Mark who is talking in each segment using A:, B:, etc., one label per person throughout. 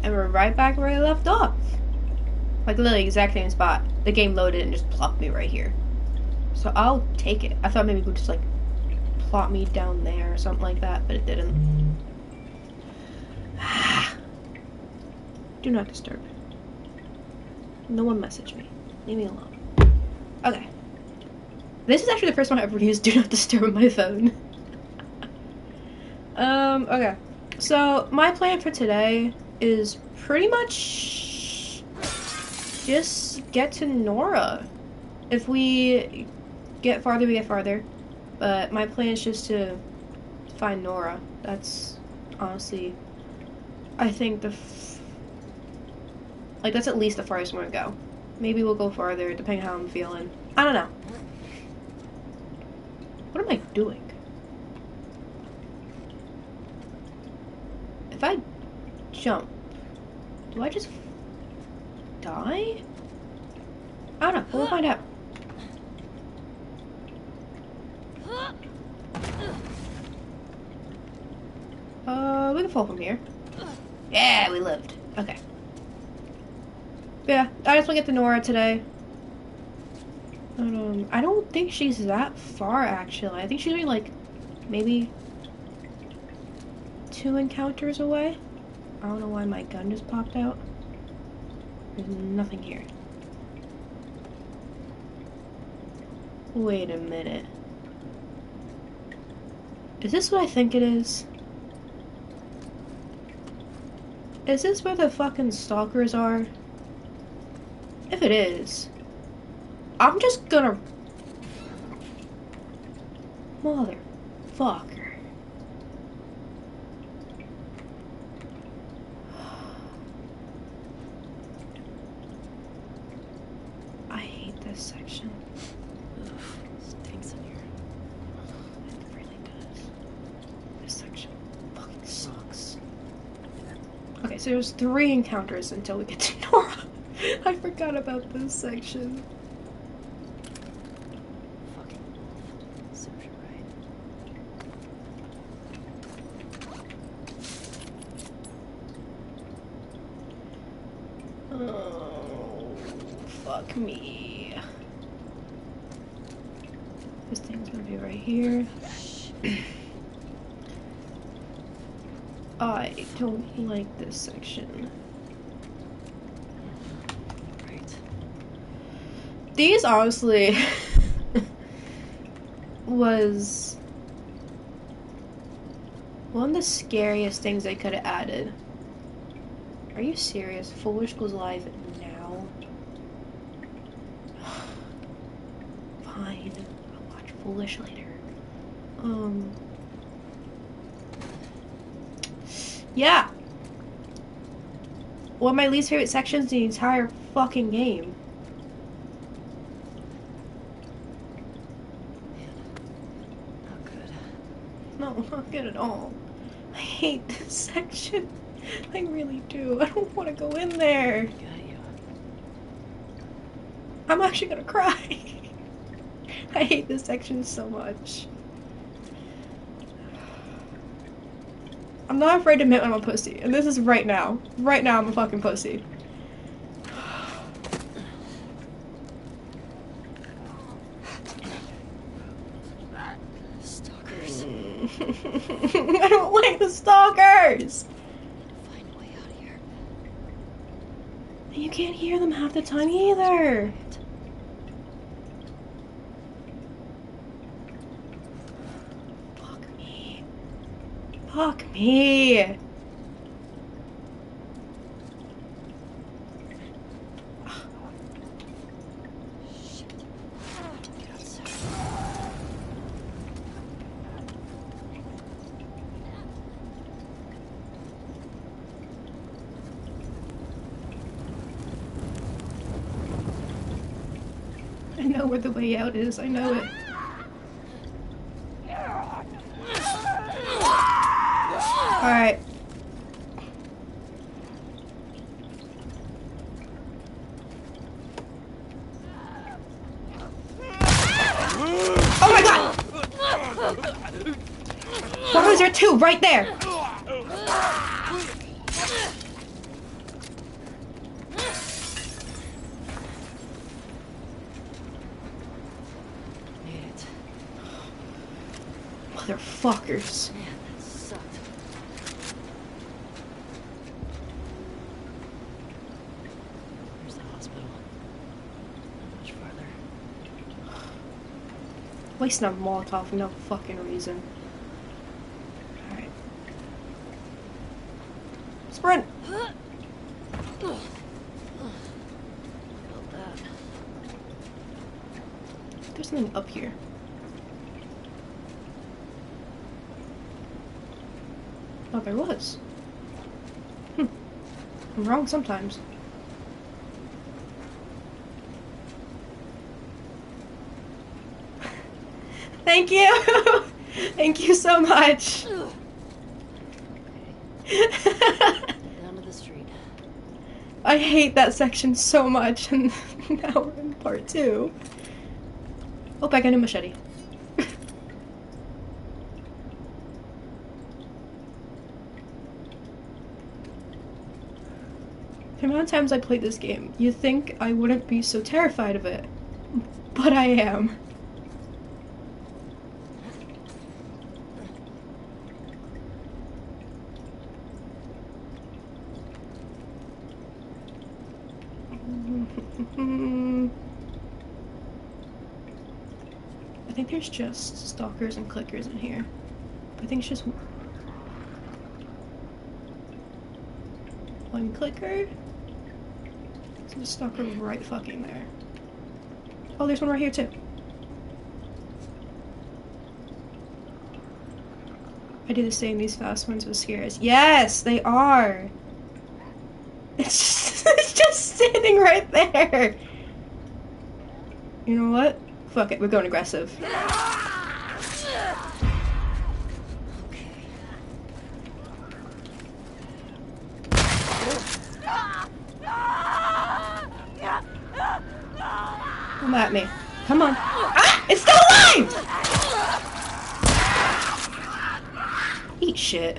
A: And we're right back where we left off. Like literally exact same spot. The game loaded and just plopped me right here. So I'll take it. I thought maybe it would just like plop me down there or something like that, but it didn't. Do not disturb. No one message me. Leave me alone. Okay. This is actually the first one I ever used Do Not Disturb on my phone. Okay. So my plan for today is pretty much just get to Nora. If we get farther, we get farther. But my plan is just to find Nora. That's honestly, I think that's at least the farthest we're gonna go. Maybe we'll go farther, depending on how I'm feeling. I don't know. What am I doing? If I jump, do I just die? I don't know. We'll find out. We can fall from here. Yeah, we lived. Okay. Yeah, I just want to get to Nora today. I don't think she's that far, actually. I think she's only, like, maybe 2 encounters away. I don't know why my gun just popped out. There's nothing here. Wait a minute. Is this what I think it is? Is this where the fucking stalkers are? If it is, I'm just gonna... Motherfucker. I hate this section.
B: Stinks in here.
A: It really does. This section fucking sucks. Okay, so there's 3 encounters until we get to Nora. I forgot about this section.
B: Fucking wolf. Serves you right.
A: Oh, fuck me. This thing's gonna be right here. I don't like this section.
B: Right.
A: These honestly was one of the scariest things they could have added. Are you serious? Foolish goes live now? Fine. I'll watch Foolish later. Yeah. One of my least favorite sections in the entire fucking game.
B: Not good.
A: No, not good at all. I hate this section. I really do. I don't want to go in there.
B: Got you.
A: I'm actually gonna cry. I hate this section so much. I'm not afraid to admit when I'm a pussy, and this is right now. Right now, I'm a fucking pussy.
B: Stalkers.
A: I don't like the stalkers!
B: Find a way out of here.
A: You can't hear them half the time either. Fuck me. Fuck me. I know where the way out is. I know it. Alright. Oh my god! Why was there 2 right there? Motherfuckers.
B: Man, that sucked. Here's the hospital. Not much farther.
A: Wasting a Molotov for no fucking reason. Alright. Sprint!
B: Felt that.
A: There's something up here. Oh, there was. I'm wrong sometimes. Thank you! Thank you so much!
B: Down to the street.
A: I hate that section so much, and now we're in part 2. Oh, I got a machete. The amount of times I played this game, you'd think I wouldn't be so terrified of it. But I am. I think there's just stalkers and clickers in here. I think it's just one clicker. There's a stalker right fucking there. Oh, there's one right here too. I do the same. These fast ones will scare us. Yes, they are. It's just standing right there. You know what? Fuck it, we're going aggressive. Come at me. Come on. Ah! It's still alive! Eat shit.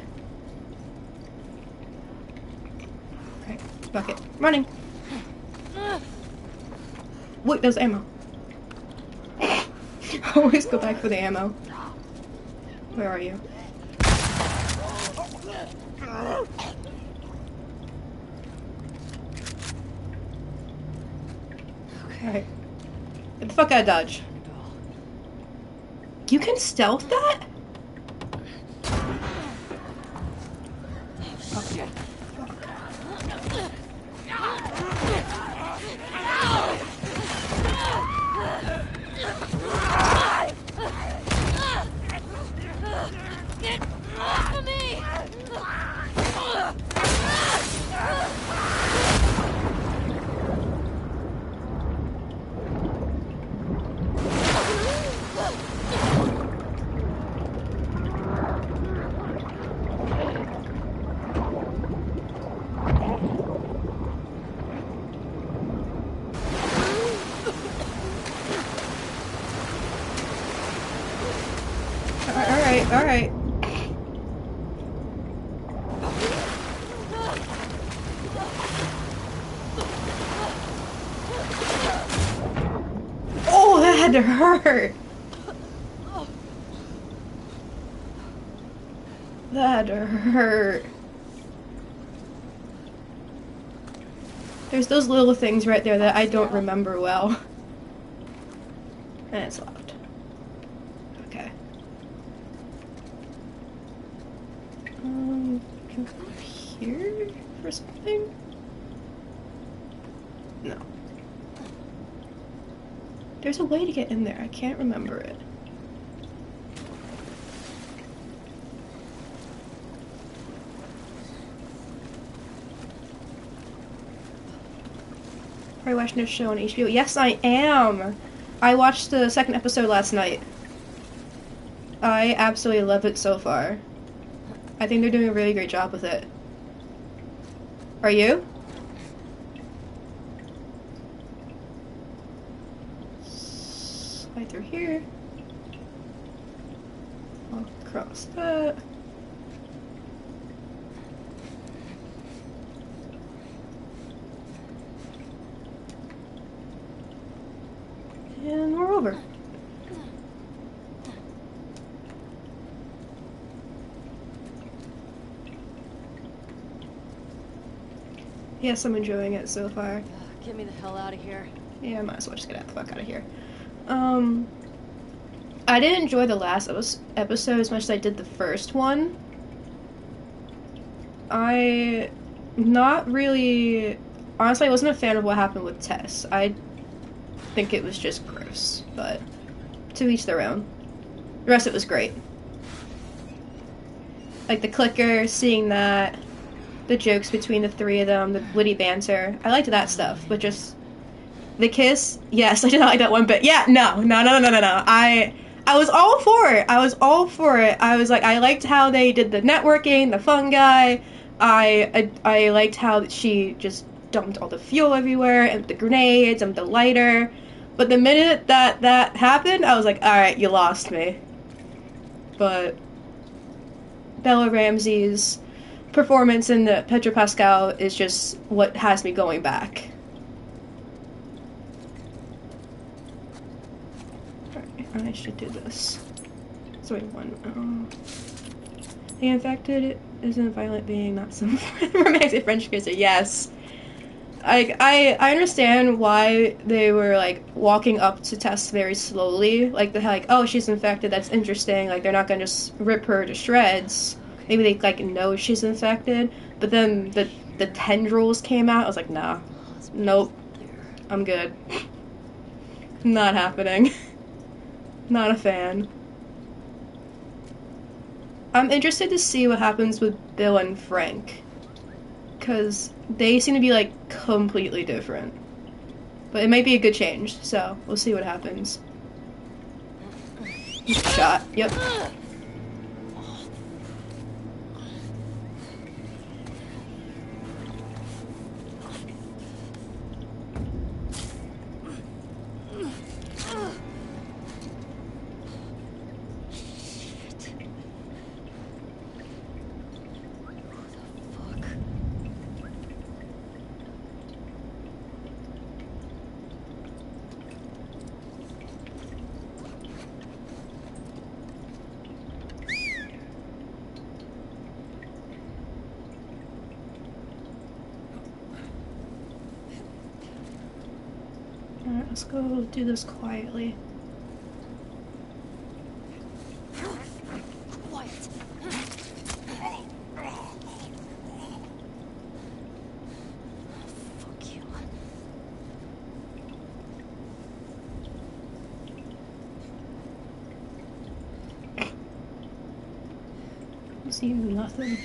A: Okay, fuck it. Running. Wait, there's ammo. Always go back for the ammo. Where are you? Alright. Get the fuck out of Dodge. You can stealth that? Okay.
B: Get off of me!
A: Alright. Oh, that had to hurt. That had to hurt. There's those little things right there that I don't remember well. And it's locked. Okay. Can I go here for something? No. There's a way to get in there. I can't remember it. Are you watching this show on HBO? Yes, I am! I watched the second episode last night. I absolutely love it so far. I think they're doing a really great job with it. Are you? Slide through here. Walk across that. And we're over. Yes, I'm enjoying it so far.
B: Get me the hell out of here.
A: Yeah, I might as well just get the fuck out of here. I didn't enjoy the last episode as much as I did the first one. I not really honestly I wasn't a fan of what happened with Tess. I think it was just gross, but to each their own. The rest of it was great. Like the clicker, seeing that, the jokes between the three of them, the witty banter. I liked that stuff, but just the kiss, yes, I did not like that one bit. Yeah, no. I was all for it. I was all for it. I was like, I liked how they did the networking, the fungi. I liked how she just dumped all the fuel everywhere and the grenades and the lighter. But the minute that happened, I was like, all right, you lost me. But Bella Ramsey's performance in the Pedro Pascal is just what has me going back. Alright, I should do this. So wait, one. The infected isn't a violent being, not some romantic French kisser. Yes. I understand why they were like walking up to Tess very slowly. Like they're like, oh, she's infected. That's interesting. Like they're not gonna just rip her to shreds. Maybe they like know she's infected. But then the tendrils came out. I was like, nah, nope, I'm good. Not happening. Not a fan. I'm interested to see what happens with Bill and Frank. Because they seem to be, like, completely different. But it might be a good change, so we'll see what happens. Shot. Yep. Alright, let's go do this quietly.
B: Quiet. Fuck you.
A: See nothing.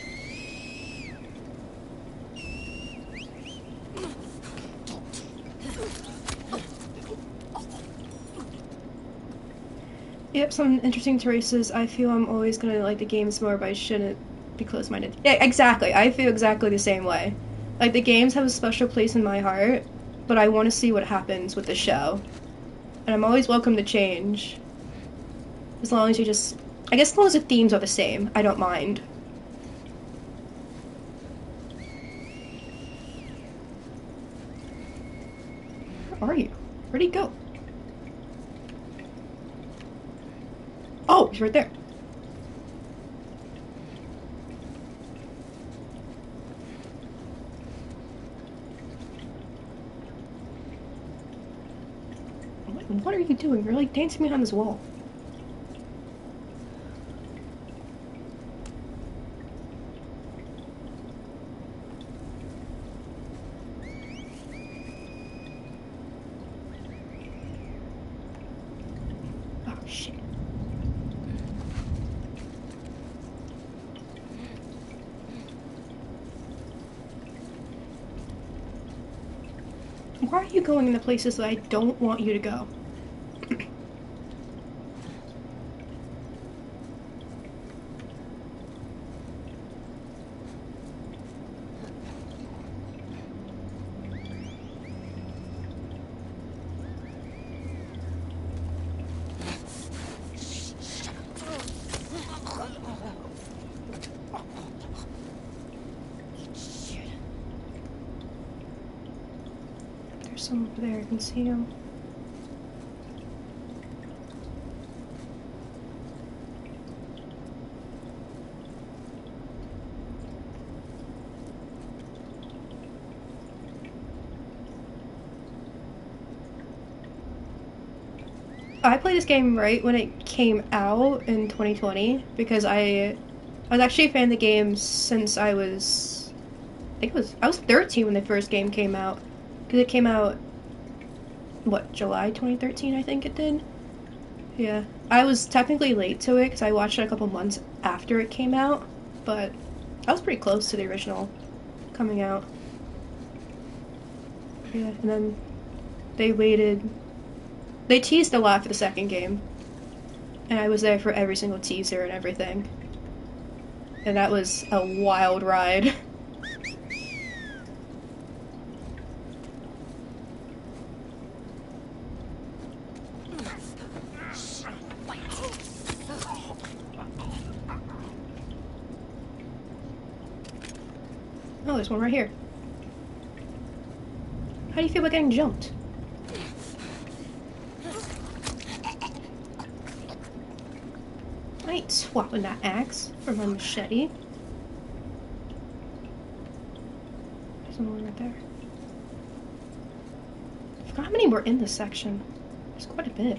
A: Yep, some interesting choices. I feel I'm always gonna like the games more, but I shouldn't be close-minded. Yeah, exactly. I feel exactly the same way. Like, the games have a special place in my heart, but I want to see what happens with the show. And I'm always welcome to change. As long as you just... I guess as long as the themes are the same, I don't mind. Where are you? Where'd he go? Oh, he's right there. What are you doing? You're like dancing behind this wall. Oh, shit. Why are you going in the places that I don't want you to go? There's some over there, I can see him. I played this game right when it came out in 2020 because I was actually a fan of the game since I was, I was 13 when the first game came out. Because it came out, what, July 2013, I think it did? Yeah. I was technically late to it because I watched it a couple months after it came out, but I was pretty close to the original coming out. Yeah, and then they waited. They teased a lot for the second game, and I was there for every single teaser and everything. And that was a wild ride. Oh, there's one right here. How do you feel about getting jumped? I ain't swapping that axe for my machete. There's another one right there. I forgot how many were in this section. There's quite a bit.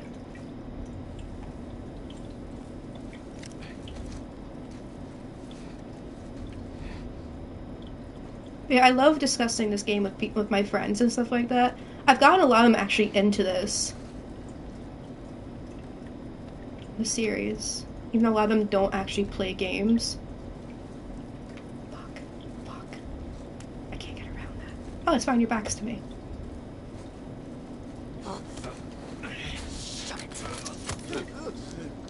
A: Yeah, I love discussing this game with my friends and stuff like that. I've gotten a lot of them actually into this series, even though a lot of them don't actually play games. Fuck. I can't get around that. Oh, it's fine, your back's to me.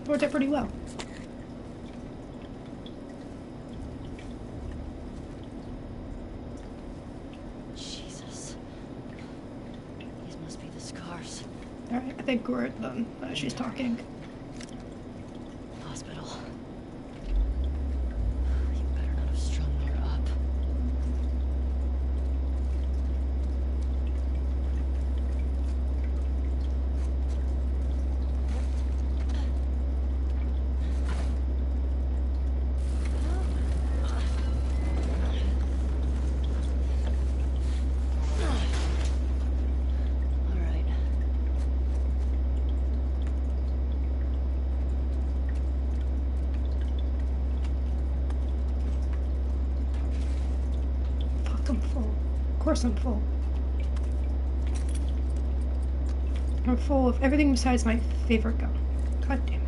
A: Worked out pretty well. Alright, I think we're done. She's talking.
B: Hospital. You better not have strung Nora up.
A: I'm full. Of course I'm full. I'm full of everything besides my favorite gun. God damn it.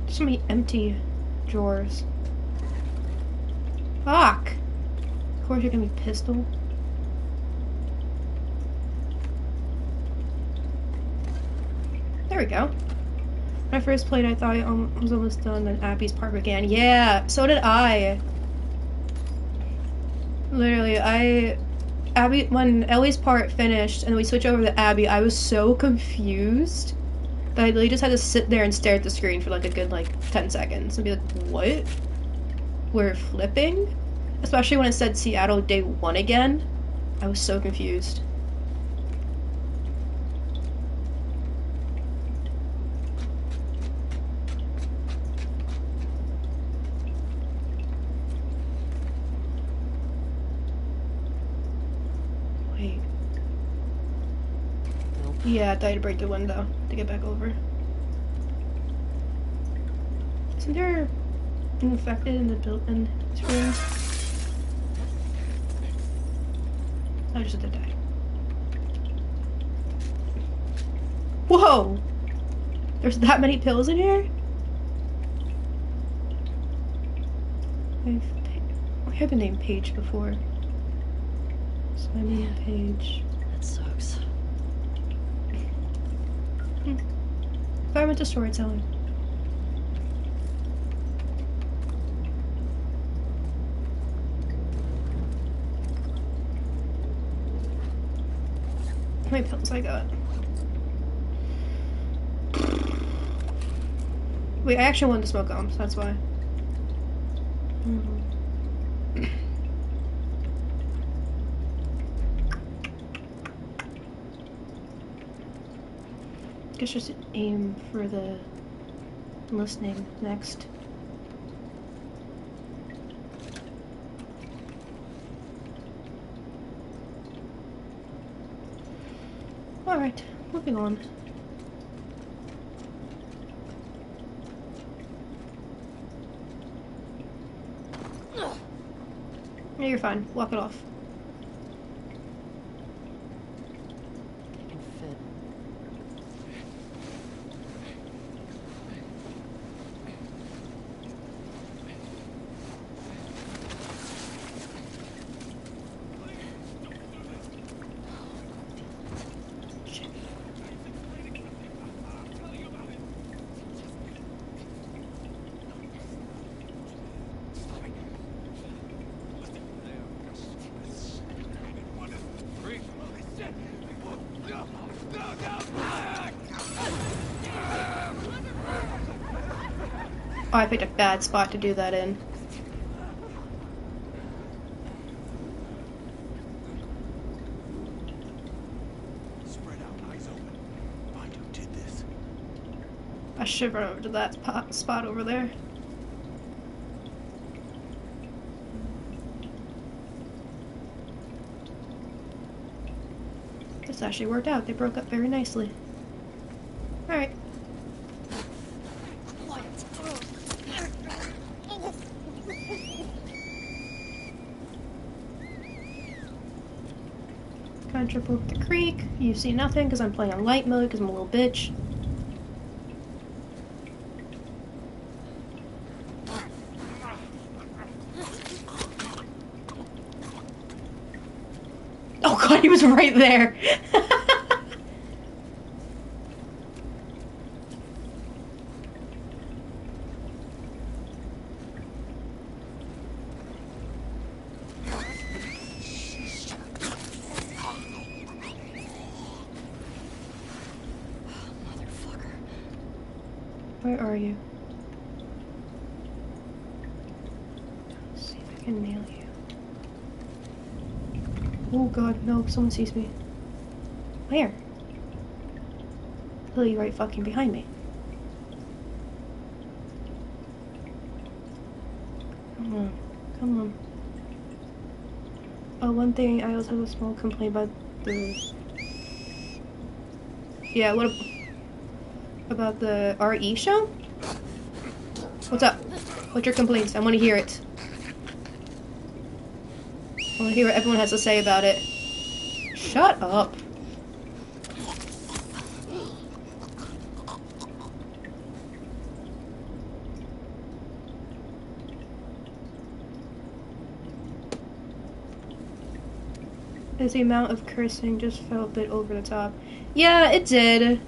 A: So many empty drawers. Fuck! Of course you're gonna be pistol. There we go. When I first played, I thought I was almost done, then Abby's part began. Yeah, so did I. Literally, when Ellie's part finished and we switched over to Abby, I was so confused that I literally just had to sit there and stare at the screen for like a good 10 seconds and be like, what? We're flipping? Especially when it said Seattle day 1 again. I was so confused. Wait.
B: Nope.
A: Yeah, I thought I'd break the window to get back over. Isn't there an infected in the building screens? I just had to die. Whoa! There's that many pills in here? I heard the name Paige before. Simon Page.
B: That sucks.
A: Environmental storytelling. How many pills I got? Wait, I actually wanted to smoke gums, that's why. Guess just aim for the listening next. Alright, moving on. Yeah, you're fine. Walk it off.
B: It can fit.
A: Oh, I picked a bad spot to do that in.
C: Spread out, eyes open. Find who did this.
A: I should run over to that spot over there. This actually worked out. They broke up very nicely. Alright. Gonna trip over the creek. You see nothing because I'm playing on light mode because I'm a little bitch. Oh god, he was right there!
B: Motherfucker.
A: Where are you? Let's see if I can nail you. Oh god, no, someone sees me. Where? Lily, right fucking behind me. Come on, come on. Oh, one thing, I also have a small complaint about the... Yeah, what about the RE show? What's up? What's your complaints? I want to hear it. I want to hear what everyone has to say about it. Shut up. As the amount of cursing just felt a bit over the top. Yeah, it did.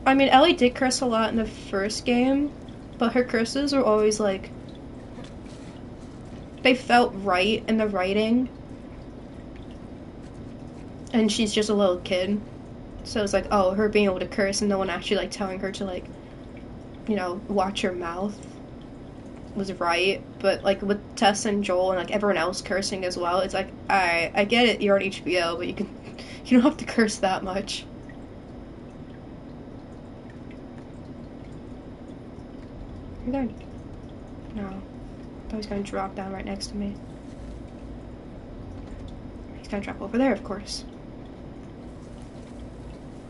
A: I mean, Ellie did curse a lot in the first game, but her curses were always like... They felt right in the writing. And she's just a little kid. So it's like, oh, her being able to curse and no one actually, like, telling her to, like, you know, watch her mouth was right. But, like, with Tess and Joel and, like, everyone else cursing as well, it's like, alright, I get it, you're on HBO, but you don't have to curse that much. You're there. No. I thought he was gonna drop down right next to me. He's gonna drop over there, of course.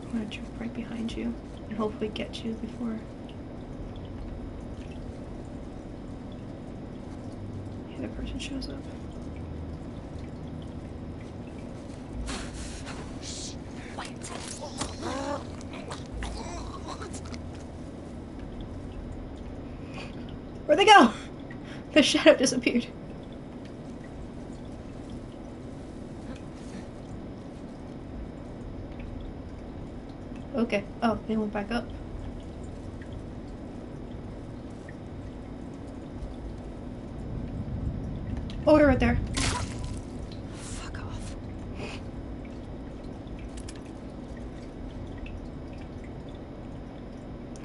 A: I'm gonna jump right behind you and hopefully get you before the other person shows up. Where'd they go? The shadow disappeared. Okay. Oh, they went back up. Oh, they're right there.
B: Fuck off.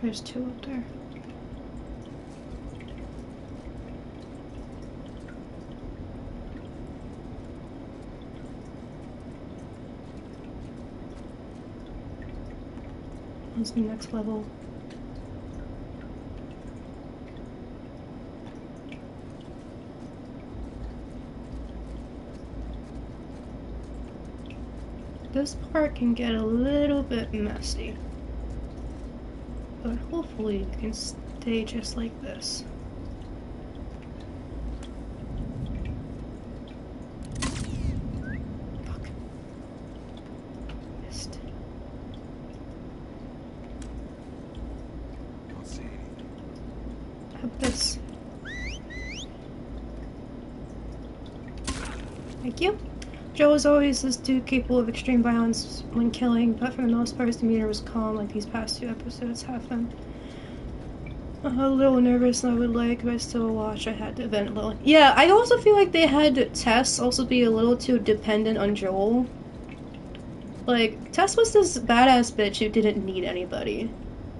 A: There's two up there. is the next level. This part can get a little bit messy, but hopefully it can stay just like this. Fuck. Missed.
C: Don't see anything.
A: How about this? Thank you. Joe was always this dude capable of extreme violence when killing, but for the most part his demeanor was calm, like these past 2 episodes have been. A little nervous, I would like, but I still watch. I had to vent a little. Yeah, I also feel like they had Tess also be a little too dependent on Joel. Like, Tess was this badass bitch who didn't need anybody.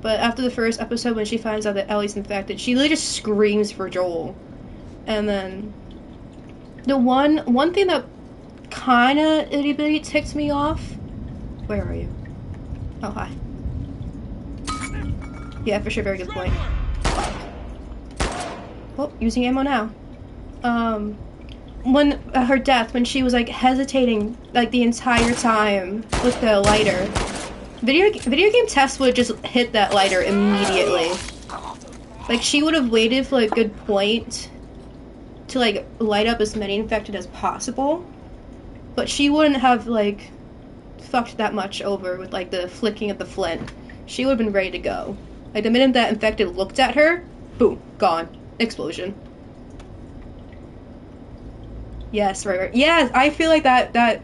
A: But after the first episode, when she finds out that Ellie's infected, she literally just screams for Joel. And then the one thing that kinda itty bitty ticked me off. Where are you? Oh, hi. Yeah, for sure, very good point. Oh, using ammo now. When her death, when she was like hesitating like the entire time with the lighter, video game Tess would just hit that lighter immediately. Like she would have waited for a good point to like light up as many infected as possible. But she wouldn't have, like, fucked that much over with, like, the flicking of the flint. She would have been ready to go. Like, the minute that infected looked at her, boom, gone. Explosion. Yes, right. Yes, I feel like that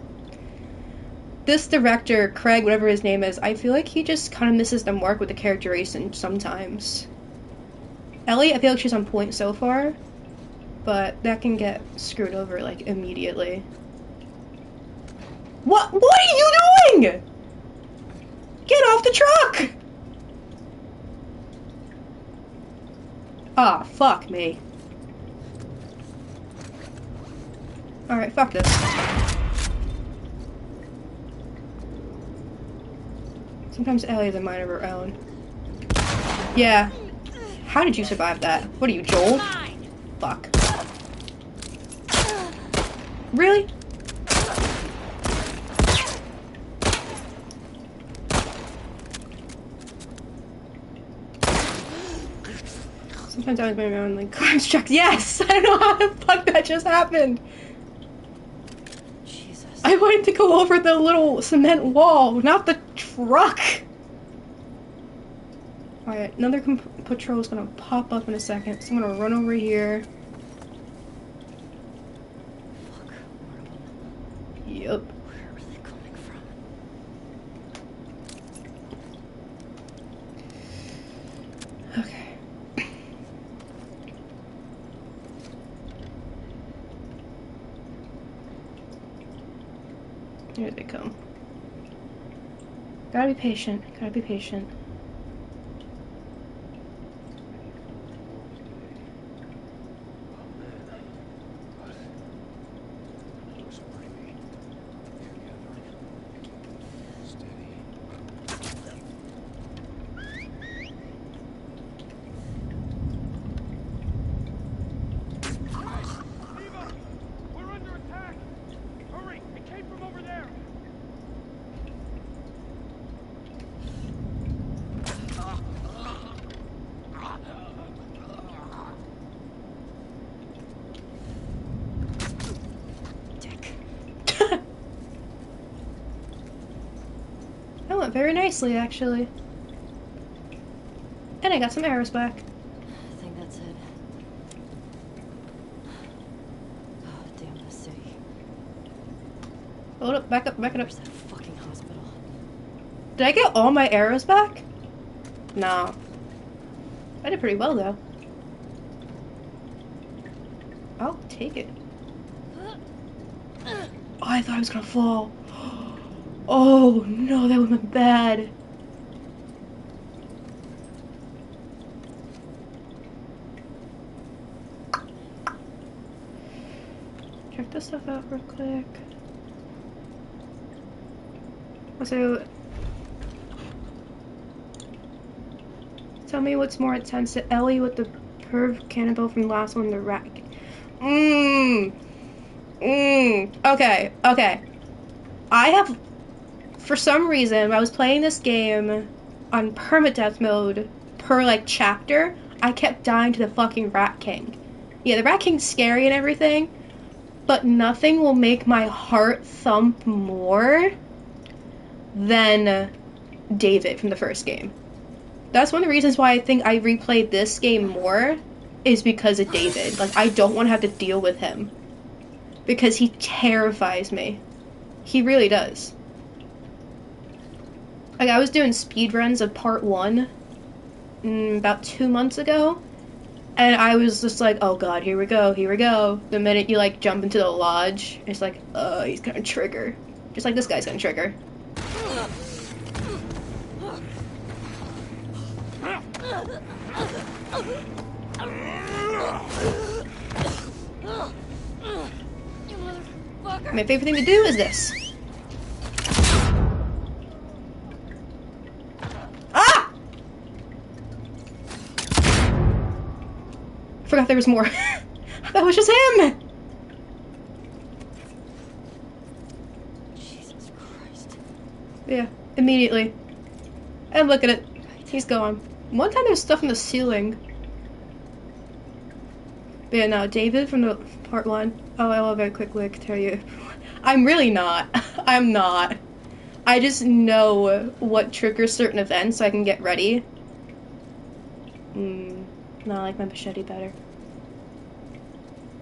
A: this director, Craig, whatever his name is, I feel like he just kind of misses the mark with the characterization sometimes. Ellie, I feel like she's on point so far, but that can get screwed over, like, immediately. What are you doing? Get off the truck! Ah, fuck me. Alright, fuck this. Sometimes Ellie has a mind of her own. Yeah. How did you survive that? What are you, Joel? Fuck. Really? Sometimes I was running around like crimes trucks. Yes! I don't know how the fuck that just happened.
B: Jesus.
A: I wanted to go over the little cement wall, not the truck. Alright, another patrol is gonna pop up in a second, so I'm gonna run over here.
B: Fuck, more of them.
A: Yep.
B: Where are they coming from?
A: Okay. Here they come. Gotta be patient. Gotta be patient.
C: We're under attack! Hurry! It came from over there!
B: Dick.
A: That went very nicely, actually. And I got some arrows back.
B: I think that's it. Oh, damn the city.
A: Hold up, back up, back it up.
B: Where's that fucking hospital?
A: Did I get all my arrows back? No. I did pretty well, though. I'll take it. Oh, I thought I was gonna fall. Oh, no, that would've been bad. Check this stuff out real quick. So, Tell me what's more intense, the Ellie with the perv cannibal from the last one, the rat. Okay, okay. I have, for some reason, I was playing this game on permadeath mode per, like, chapter. I kept dying to the fucking Rat King. Yeah, the Rat King's scary and everything, but nothing will make my heart thump more than David from the first game. That's one of the reasons why I think I replayed this game more, is because of David. Like, I don't want to have to deal with him. Because he terrifies me. He really does. Like, I was doing speedruns of part 1 about 2 months ago, and I was just like, oh god, here we go, here we go. The minute you, like, jump into the lodge, it's like, he's gonna trigger. Just like this guy's gonna trigger. My favorite thing to do is this. Ah! Forgot there was more. That was just him!
B: Jesus Christ.
A: Yeah, immediately. And look at it. He's gone. One time there was stuff in the ceiling. But yeah, no, David from the part 1. Oh, I will very quickly tell you. I'm really not. I'm not. I just know what triggers certain events so I can get ready. No, I like my machete better.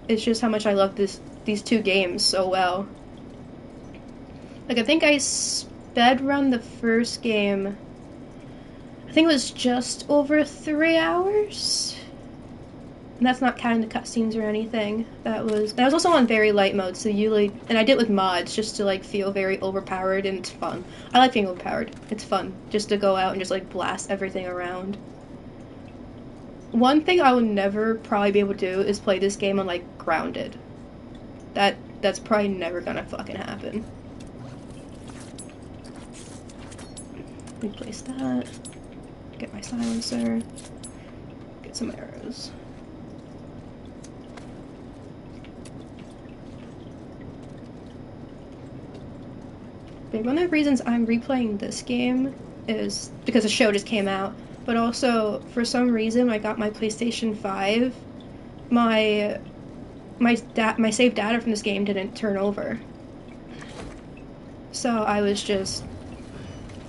A: It's just how much I love these two games so well. Like, I think I sped run the first game. I think it was just over 3 hours. And that's not counting the cutscenes or anything. That was also on very light mode, so and I did it with mods just to, like, feel very overpowered, and it's fun. I like being overpowered. It's fun just to go out and just, like, blast everything around. One thing I would never probably be able to do is play this game on, like, grounded. That's probably never gonna fucking happen. Replace that. Get my silencer. Get some arrows. But one of the reasons I'm replaying this game is because the show just came out, but also, for some reason, when I got my PlayStation 5, my saved data from this game didn't turn over. So I was just,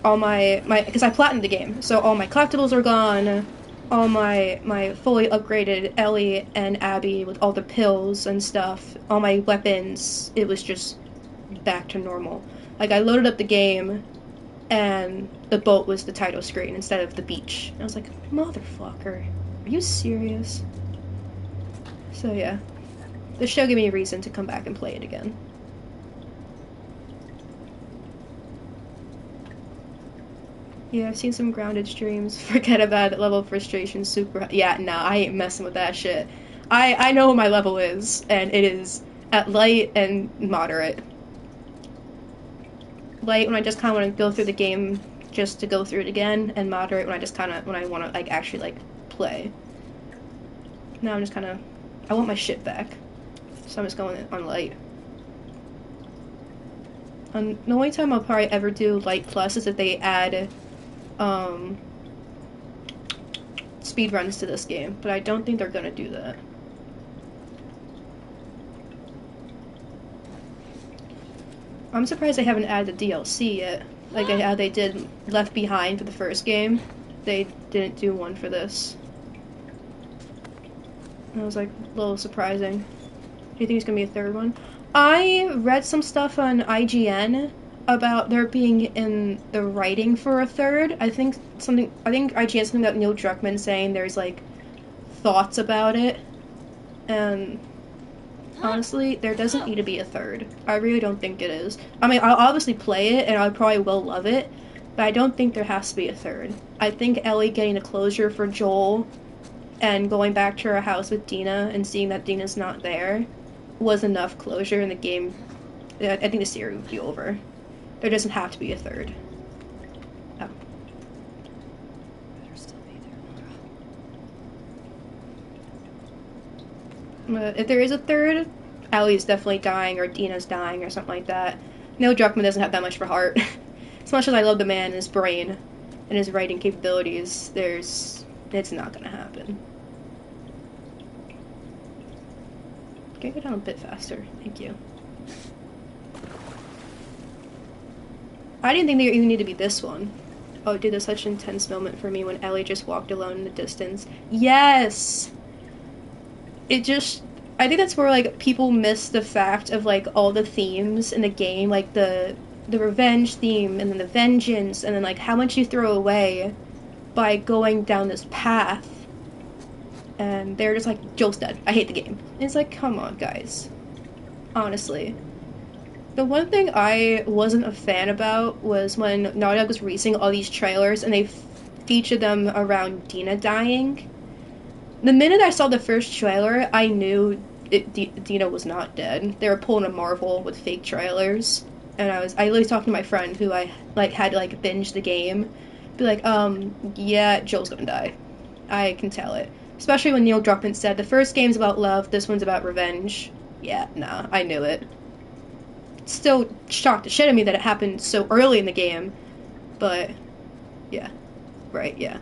A: all because I platinumed the game, so all my collectibles are gone, all my fully upgraded Ellie and Abby with all the pills and stuff, all my weapons, it was just back to normal. Like, I loaded up the game, and the boat was the title screen instead of the beach. And I was like, motherfucker, are you serious? So yeah, the show gave me a reason to come back and play it again. Yeah, I've seen some grounded streams. Forget about it, level of frustration, super. Yeah, nah, I ain't messing with that shit. I know what my level is, and it is at light and moderate. Light when I just kind of want to go through the game just to go through it again, and moderate when I want to, like, actually, like, play. Now I'm just kind of, I want my shit back, so I'm just going on light. The only time I'll probably ever do light plus is if they add speedruns to this game, but I don't think they're gonna do that. I'm surprised they haven't added the DLC yet. Like how they did Left Behind for the first game. They didn't do one for this. That was, like, a little surprising. Do you think there's gonna be a third one? I read some stuff on IGN about there being in the writing for a third. I think IGN something about Neil Druckmann saying there's, like, thoughts about it. And honestly, there doesn't need to be a third. I really don't think it is. I mean, I'll obviously play it, and I probably will love it, but I don't think there has to be a third. I think Ellie getting the closure for Joel and going back to her house with Dina and seeing that Dina's not there was enough closure in the game. I think the series would be over. There doesn't have to be a third. Oh.
B: Better still be there, Nora.
A: If there is a third, Ellie's definitely dying or Dina's dying or something like that. Neil Druckmann doesn't have that much for heart. As much as I love the man and his brain and his writing capabilities, it's not gonna happen. Can I go down a bit faster? Thank you. I didn't think there even needed to be this one. Oh, dude, that's such an intense moment for me when Ellie just walked alone in the distance. Yes! I think that's where, like, people miss the fact of, like, all the themes in the game, like the revenge theme, and then the vengeance, and then, like, how much you throw away by going down this path. And they're just like, Joel's dead. I hate the game. And it's like, come on, guys. Honestly. The one thing I wasn't a fan about was when Naughty Dog was releasing all these trailers and they featured them around Dina dying. The minute I saw the first trailer, I knew Dina was not dead. They were pulling a Marvel with fake trailers. And I literally talking to my friend who I, like, had to, like, binge the game. Be like, yeah, Joel's gonna die. I can tell it. Especially when Neil Druckmann said, the first game's about love, this one's about revenge. Yeah, nah, I knew it. Still shocked the shit out of me that it happened so early in the game. But, yeah. Right, yeah.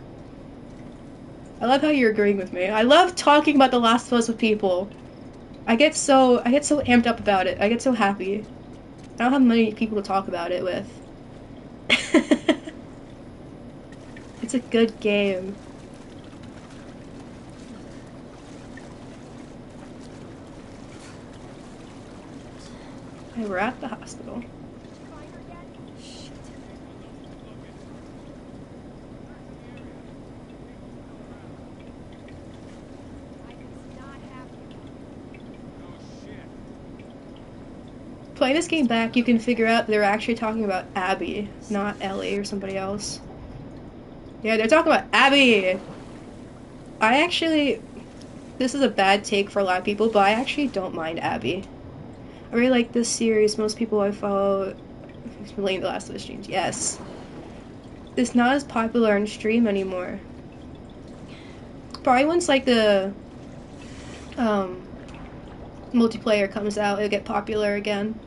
A: I love how you're agreeing with me. I love talking about The Last of Us with people. I get so amped up about it. I get so happy. I don't have many people to talk about it with. It's a good game. And we're at the hospital. Playing this game back, you can figure out they're actually talking about Abby, not Ellie or somebody else. Yeah, they're talking about Abby! This is a bad take for a lot of people, but I actually don't mind Abby. I really like this series. Most people I follow, especially The Last of Us streams, yes. It's not as popular on stream anymore. Probably once, like, the multiplayer comes out, it'll get popular again.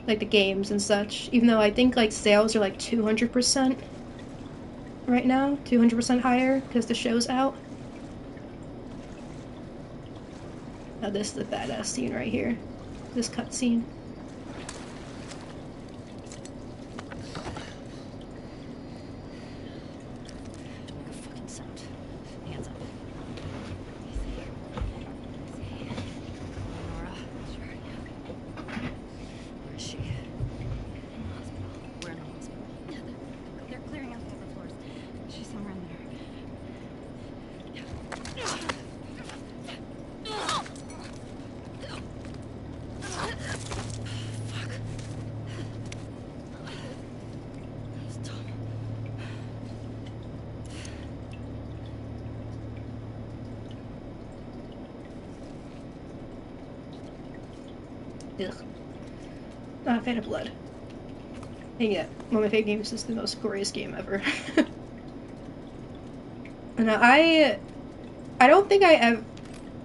A: Like the games and such. Even though I think, like, sales are like 200% right now. 200% higher because the show's out. Now this is the badass scene right here. This cutscene.
B: Make a fucking sound. Hands up. Nora. Sure, yeah. Where is she? In the hospital. We're in the hospital. Yeah, they're clearing out the upper floors. She's somewhere in there. Fuck. It's Tom.
A: Ugh. Not a fan of blood. And yet, one of my favorite games is the most glorious game ever. And I don't think I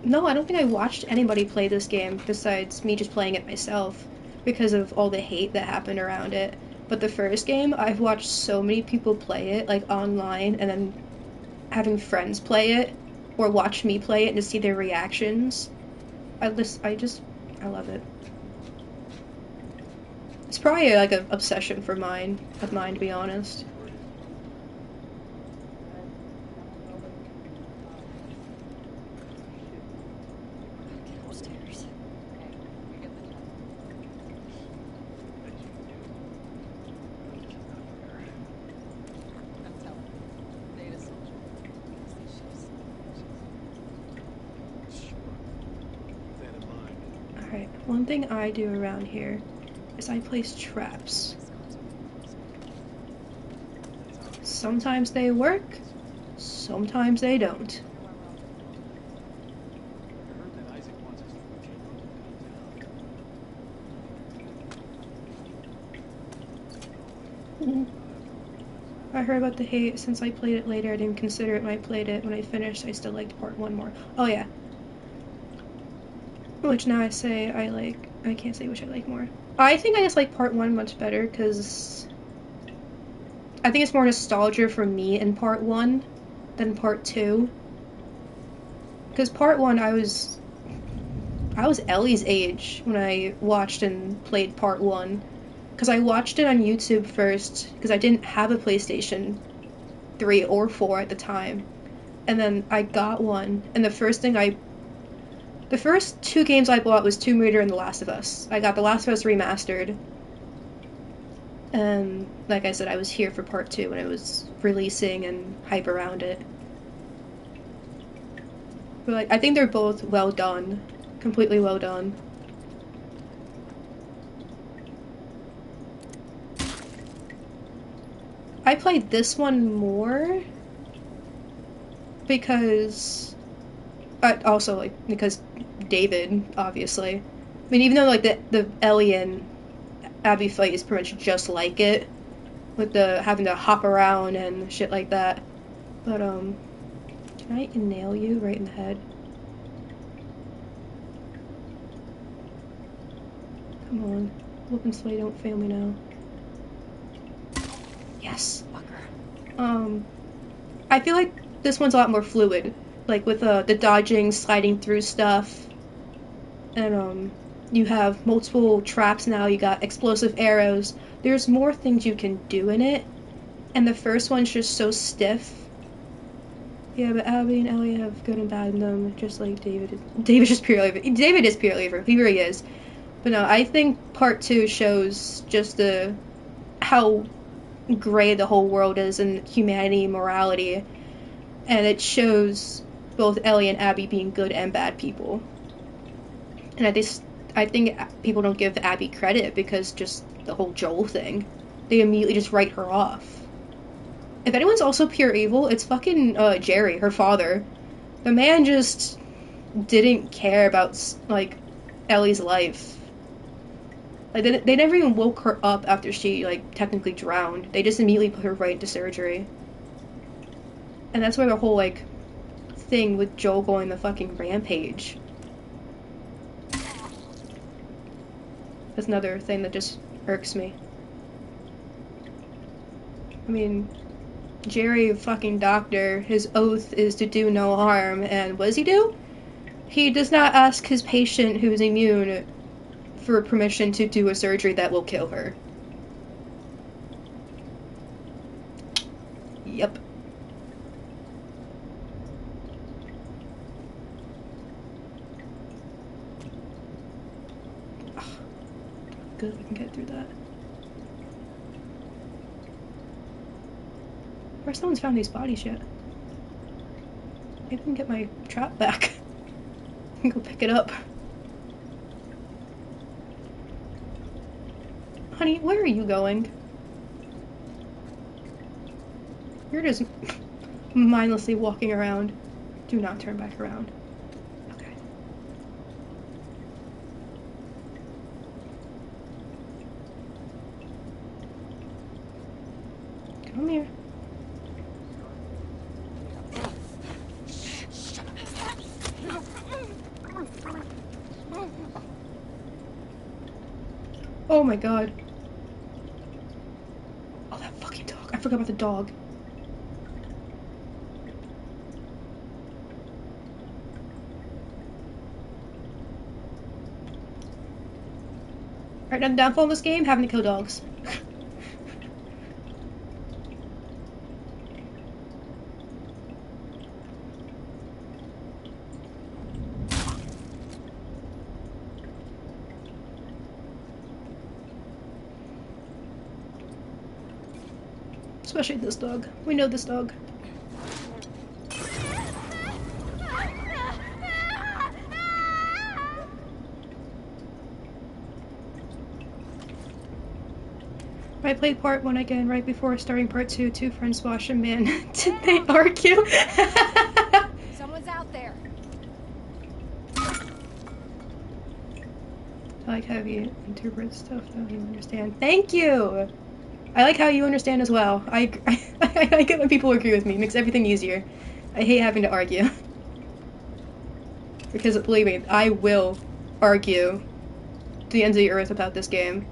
A: don't think I watched anybody play this game besides me just playing it myself because of all the hate that happened around it. But the first game, I've watched so many people play it, like, online, and then having friends play it, or watch me play it and to see their reactions. I love it. It's probably, like, an obsession of mine, to be honest.
B: Get upstairs.
A: Alright, one thing I do around here is I place traps. Sometimes they work, sometimes they don't. I heard about the hate. Since I played it later, I didn't consider it when I played it. When I finished, I still liked part 1 more. Oh yeah. Which now I can't say which I like more. I think I just like part 1 much better, because I think it's more nostalgia for me in part 1 than part 2. Because part 1, I was Ellie's age when I watched and played part 1. Because I watched it on YouTube first, because I didn't have a PlayStation 3 or 4 at the time. And then I got one, and the first 2 games I bought was Tomb Raider and The Last of Us. I got The Last of Us remastered. And like I said, I was here for part 2 when it was releasing and hype around it. But like, I think they're both well done. Completely well done. I played this one more because because David, obviously. I mean, even though like the Ellie and Abby fight is pretty much just like it, with the having to hop around and shit like that. But can I nail you right in the head? Come on, whoopin' slay, don't fail me now. Yes. I feel like this one's a lot more fluid, like with the dodging, sliding through stuff, and you have multiple traps now. You got explosive arrows. There's more things you can do in it, and the first one's just so stiff. Yeah, but Abby and Ellie have good and bad in them, just like David. David is pure evil. David is pure evil. He really is. But no, I think part 2 shows just how gray the whole world is in humanity, morality, and it shows both Ellie and Abby being good and bad people. And I think people don't give Abby credit because just the whole Joel thing. They immediately just write her off. If anyone's also pure evil, it's fucking Jerry, her father. The man just didn't care about like Ellie's life. Like they never even woke her up after she like technically drowned. They just immediately put her right into surgery. And that's where the whole like thing with Joel going the fucking rampage. That's another thing that just irks me. I mean, Jerry, fucking doctor, his oath is to do no harm, and what does he do? He does not ask his patient who's immune for permission to do a surgery that will kill her. Yep. Good, we can get through that. First, no one's found these bodies yet. Maybe I can get my trap back. I can go pick it up. Honey, where are you going? You're just mindlessly walking around. Do not turn back around. Okay. Come here. Oh my god. Oh, that fucking dog. I forgot about the dog. Right now, the downfall in this game, having to kill dogs. Especially this dog. We know this dog. I played part 1 again right before starting part 2. Two friends watched and man, did they argue?
B: Someone's out there.
A: I like how you interpret stuff that you understand. Thank you! I like how you understand as well. I like it when people agree with me. It makes everything easier. I hate having to argue. Because believe me, I will argue to the ends of the earth about this game.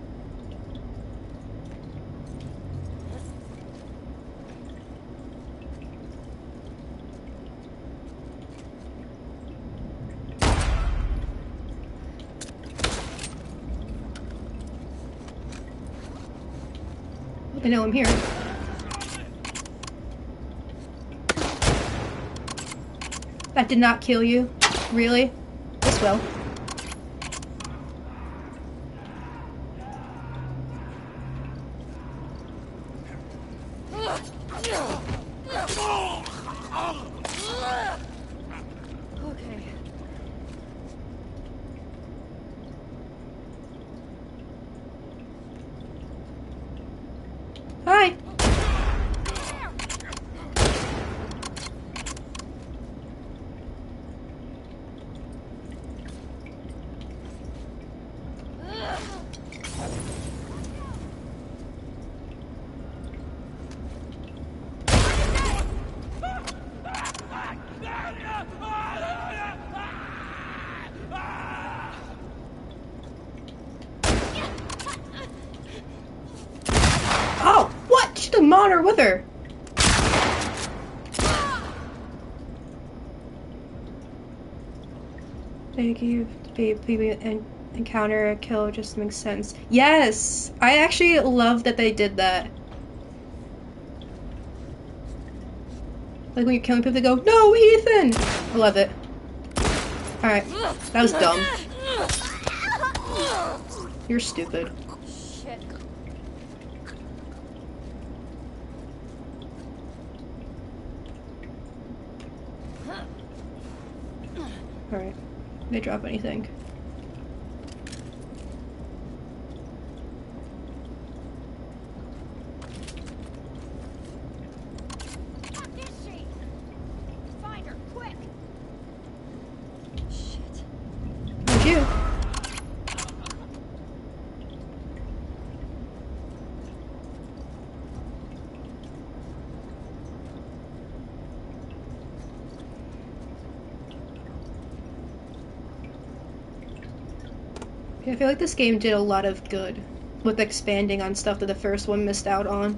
A: I know I'm here. That did not kill you? Really? This will.
B: Okay.
A: Hi! Oh! What? She took Monitor with her! Thank you. People encounter a kill just makes sense. Yes! I actually love that they did that. Like when you're killing people, they go, "No, Ethan!" I love it. Alright. That was dumb. You're stupid.
B: Shit.
A: Alright. They drop anything.
B: Fuck is she? Find her, quick! Shit.
A: How'd you? I feel like this game did a lot of good with expanding on stuff that the first one missed out on.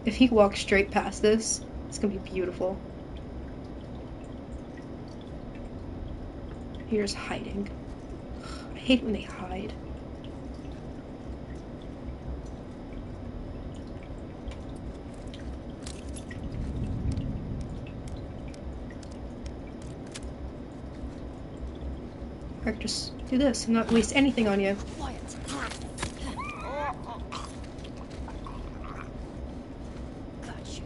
A: If he walks straight past this, it's gonna be beautiful. You're just hiding. I hate when they hide. Or just do this and not waste anything on you.
B: Quiet. Got you.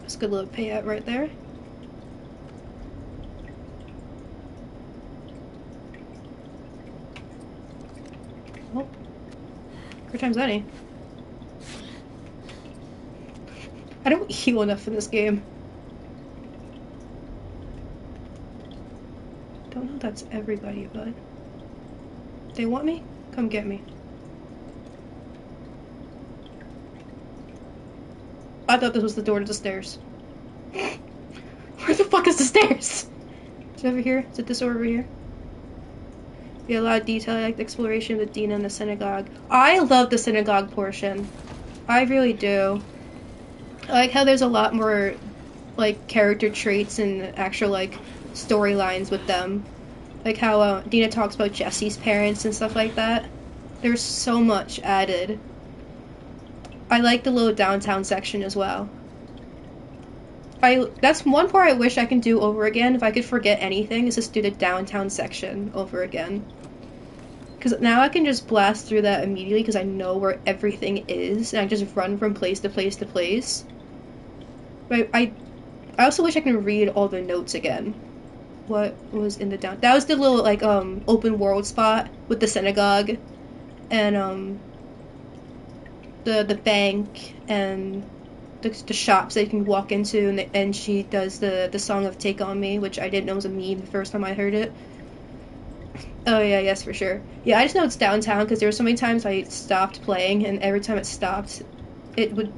A: That's a good little payout right there. Oh. Good times any. I don't heal enough in this game. Don't know if that's everybody, but they want me? Come get me. I thought this was the door to the stairs. Where the fuck is the stairs? Is it over here? Is it this over here? Yeah, a lot of detail. I like the exploration of the Dina and the synagogue. I love the synagogue portion. I really do. I like how there's a lot more, like, character traits and actual, like, storylines with them. Like how Dina talks about Jesse's parents and stuff like that. There's so much added. I like the little downtown section as well. That's one part I wish I can do over again. If I could forget anything, is just do the downtown section over again. Because now I can just blast through that immediately because I know where everything is, and I just run from place to place to place. But I also wish I can read all the notes again. What was in the down? That was the little, like, open world spot with the synagogue, and, the bank, and the shops that you can walk into, and she does the song of Take On Me, which I didn't know was a meme the first time I heard it. Oh yeah, yes, for sure. Yeah, I just know it's downtown because there were so many times I stopped playing, and every time it stopped, it would,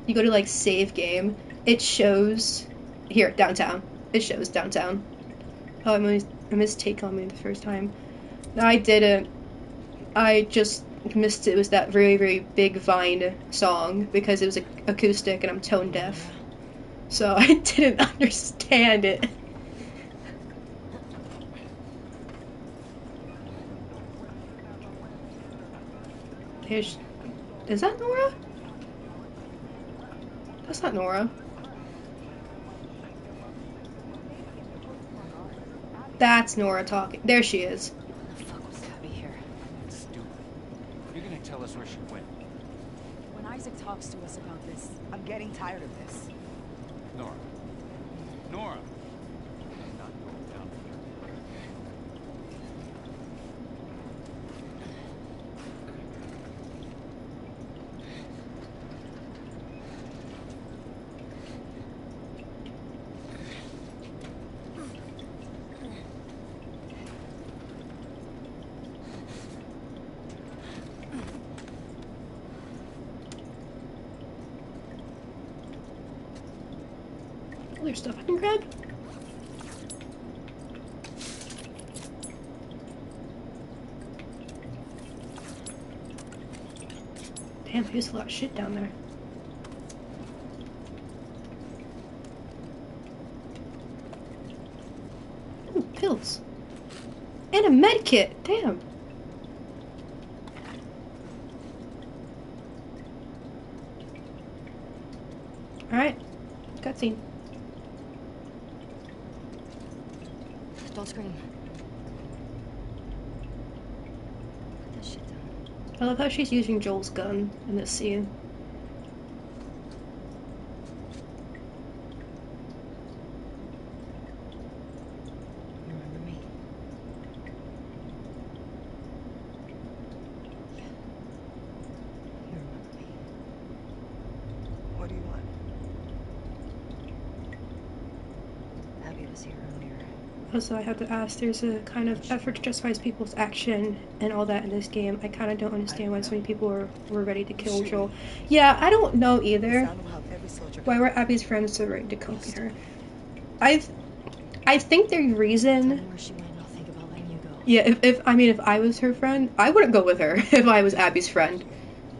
A: you go to like save game, it shows, here, downtown. It shows downtown. Oh, I missed Take On Me the first time. No, I didn't. I just missed it was that very, very big Vine song because it was acoustic and I'm tone deaf. So I didn't understand it. Is that Nora? That's not Nora. That's Nora talking. There she is.
B: What the fuck was Abby here?
C: It's stupid. You're gonna tell us where she went.
D: When Isaac talks to us about this, I'm getting tired of this.
C: Nora. Nora. I'm not going down there.
A: Oh, there's stuff I can grab. Damn, there's a lot of shit down there. Ooh, pills. And a med kit. Damn. Alright. Cutscene.
B: Don't scream. Put that shit down.
A: I love how she's using Joel's gun in this scene.
B: You remember me? Yeah. You remember me.
D: What do you want?
B: Abby was here earlier.
A: Also, I have to ask, there's a kind of effort to justify people's action and all that in this game. I kind of don't understand why so many people were ready to kill Joel. Yeah, I don't know either why were Abby's friends so ready to copy her. I think the
B: Tell me
A: reason...
B: where she went and I'll think about letting you go.
A: Yeah, if I was her friend, I wouldn't go with her if I was Abby's friend.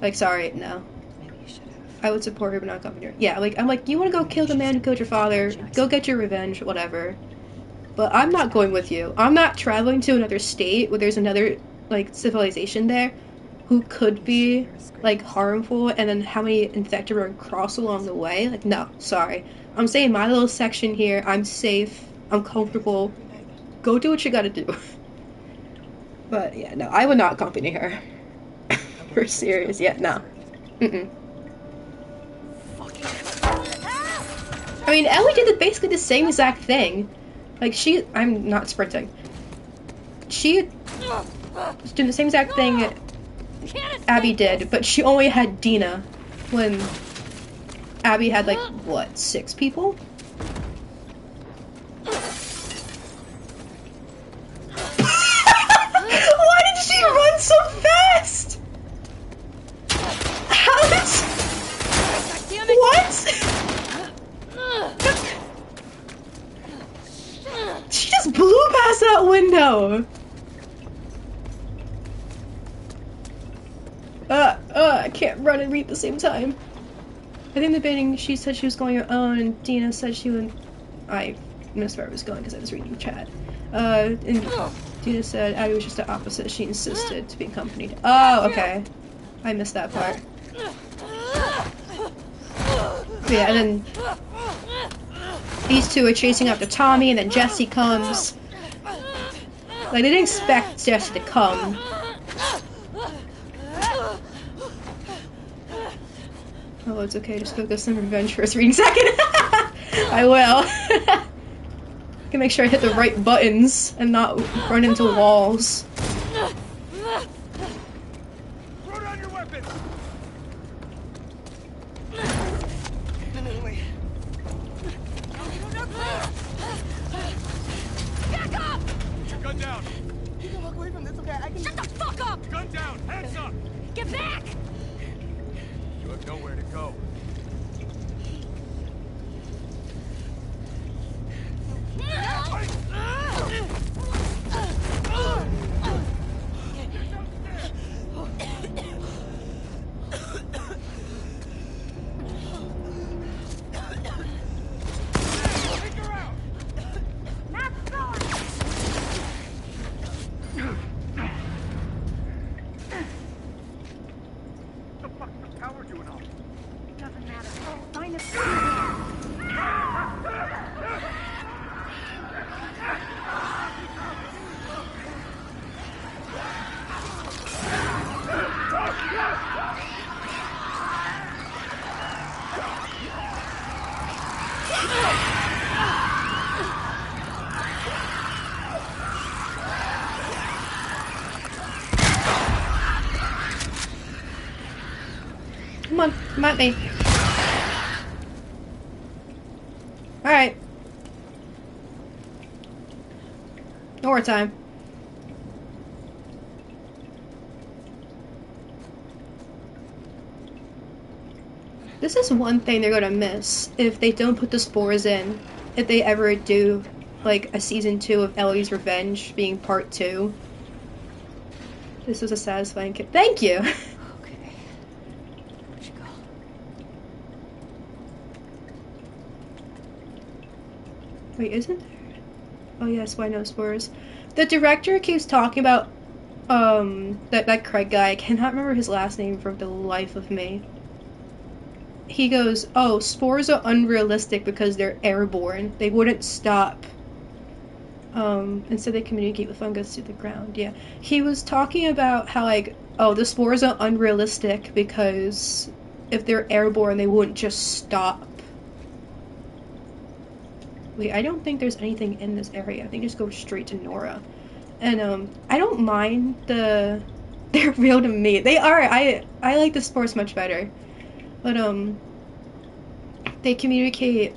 A: Like, sorry, no.
B: Maybe you should have.
A: I would support her but not accompany her. Yeah, like, I'm like, you want to go kill the man who killed your father, go get your revenge, whatever. But I'm not going with you. I'm not traveling to another state where there's another, like, civilization there who could be, like, harmful, and then how many infected are cross along the way. Like, no, sorry. I'm saying my little section here, I'm safe, I'm comfortable. Go do what you gotta do. But, yeah, no, I would not accompany her. For serious, yeah, no. Mm-mm. I mean, Ellie did basically the same exact thing. Like, I'm not sprinting. She was doing the same exact thing Abby did, but she only had Dina when Abby had, like, what, 6 people? Why did she run so fast? How did she... What? She just blew past that window! I can't run and read at the same time. I think the beginning she said she was going her own, and Dina said she would... I missed where I was going because I was reading the chat. And Dina said Abby was just the opposite. She insisted to be accompanied. Oh, okay. I missed that part. But yeah, and then these two are chasing after Tommy, and then Jesse comes. Like, they didn't expect Jesse to come. Oh, it's okay, just focus on revenge for a reading second. I will. Can make sure I hit the right buttons and not run into walls.
C: Throw down your weapons!
D: Wait.
B: Back up!
C: Put your gun down!
D: You can walk away from this, okay? I can...
B: Shut the fuck up!
C: Gun down! Hands up!
B: Get back!
C: You Nowhere to go.
A: Come on, come at me. Alright. Nora time. This is one thing they're gonna miss if they don't put the spores in. If they ever do, like, a season 2 of Ellie's Revenge being part 2. This was a satisfying kill. Thank you!
D: Okay. Where'd you go?
A: Wait, isn't there? Oh yes, why no spores? The director keeps talking about, that Craig guy. I cannot remember his last name for the life of me. He goes, oh, spores are unrealistic because they're airborne. They wouldn't stop. Instead they communicate with fungus through the ground. Yeah. He was talking about how, like, oh, the spores are unrealistic because if they're airborne, they wouldn't just stop. Wait, I don't think there's anything in this area. I think just go straight to Nora. And, I don't mind they're real to me. They are. I like the spores much better. But, they communicate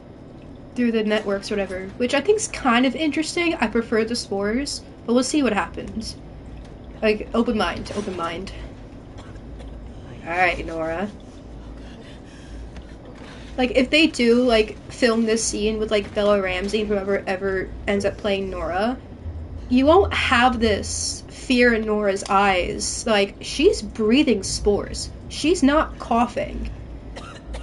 A: through the networks or whatever, which I think is kind of interesting. I prefer the spores, but we'll see what happens. Like, open mind, open mind. Alright, Nora. Like, if they do, like, film this scene with, like, Bella Ramsey, whoever ever ends up playing Nora, you won't have this fear in Nora's eyes. Like, she's breathing spores. She's not coughing.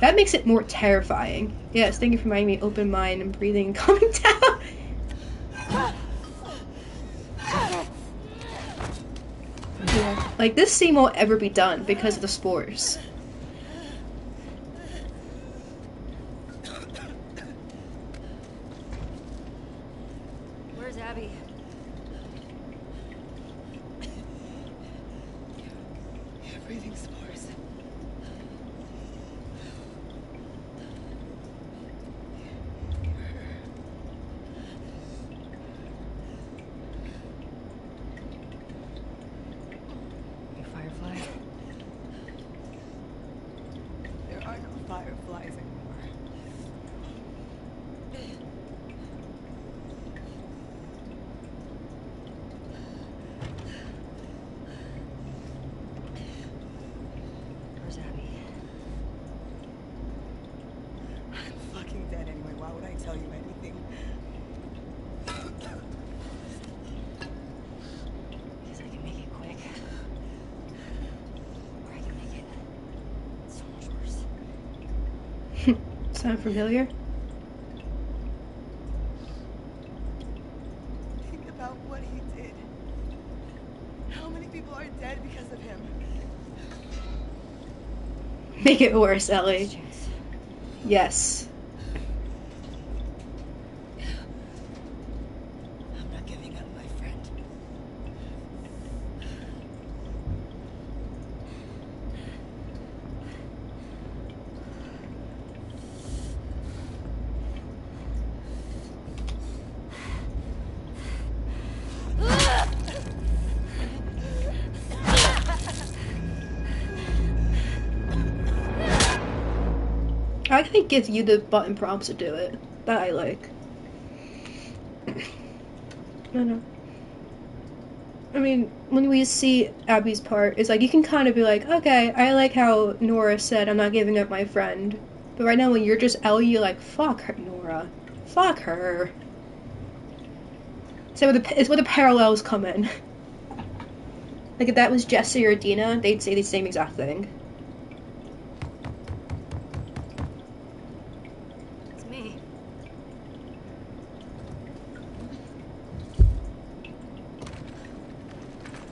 A: That makes it more terrifying. Yes, thank you for reminding me, open mind and breathing and calming down. Yeah. Like, this scene won't ever be done because of the spores.
B: Where's Abby?
D: You're breathing spores. You firefly? There are no fireflies anymore.
B: Where's Abby?
D: I'm fucking dead anyway. Why would I tell you anything?
B: Because I can make it quick. Or I can make it so much worse.
A: Sound familiar?
D: Think about what he did. How many people are dead because of him?
A: Make it worse, Ellie.
B: Chance.
A: Yes.
D: I'm not giving up, my friend.
A: I think it gives you the button prompts to do it. That I like. No, no. I mean, when we see Abby's part, it's like you can kind of be like, okay, I like how Nora said, I'm not giving up my friend. But right now, when you're just Ellie, you're like, fuck her, Nora. Fuck her. So it's where the parallels come in. Like if that was Jesse or Dina, they'd say the same exact thing.
B: It's me.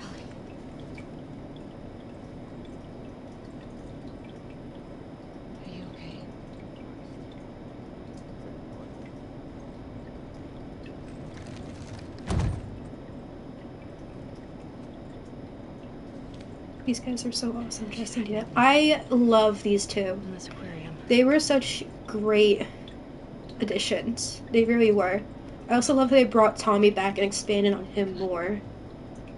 B: Ellie. Are you okay?
A: These guys are so awesome, Jesse and Dina. I love these two.
B: In this aquarium.
A: They were such great additions. They really were. I also love that they brought Tommy back and expanded on him more.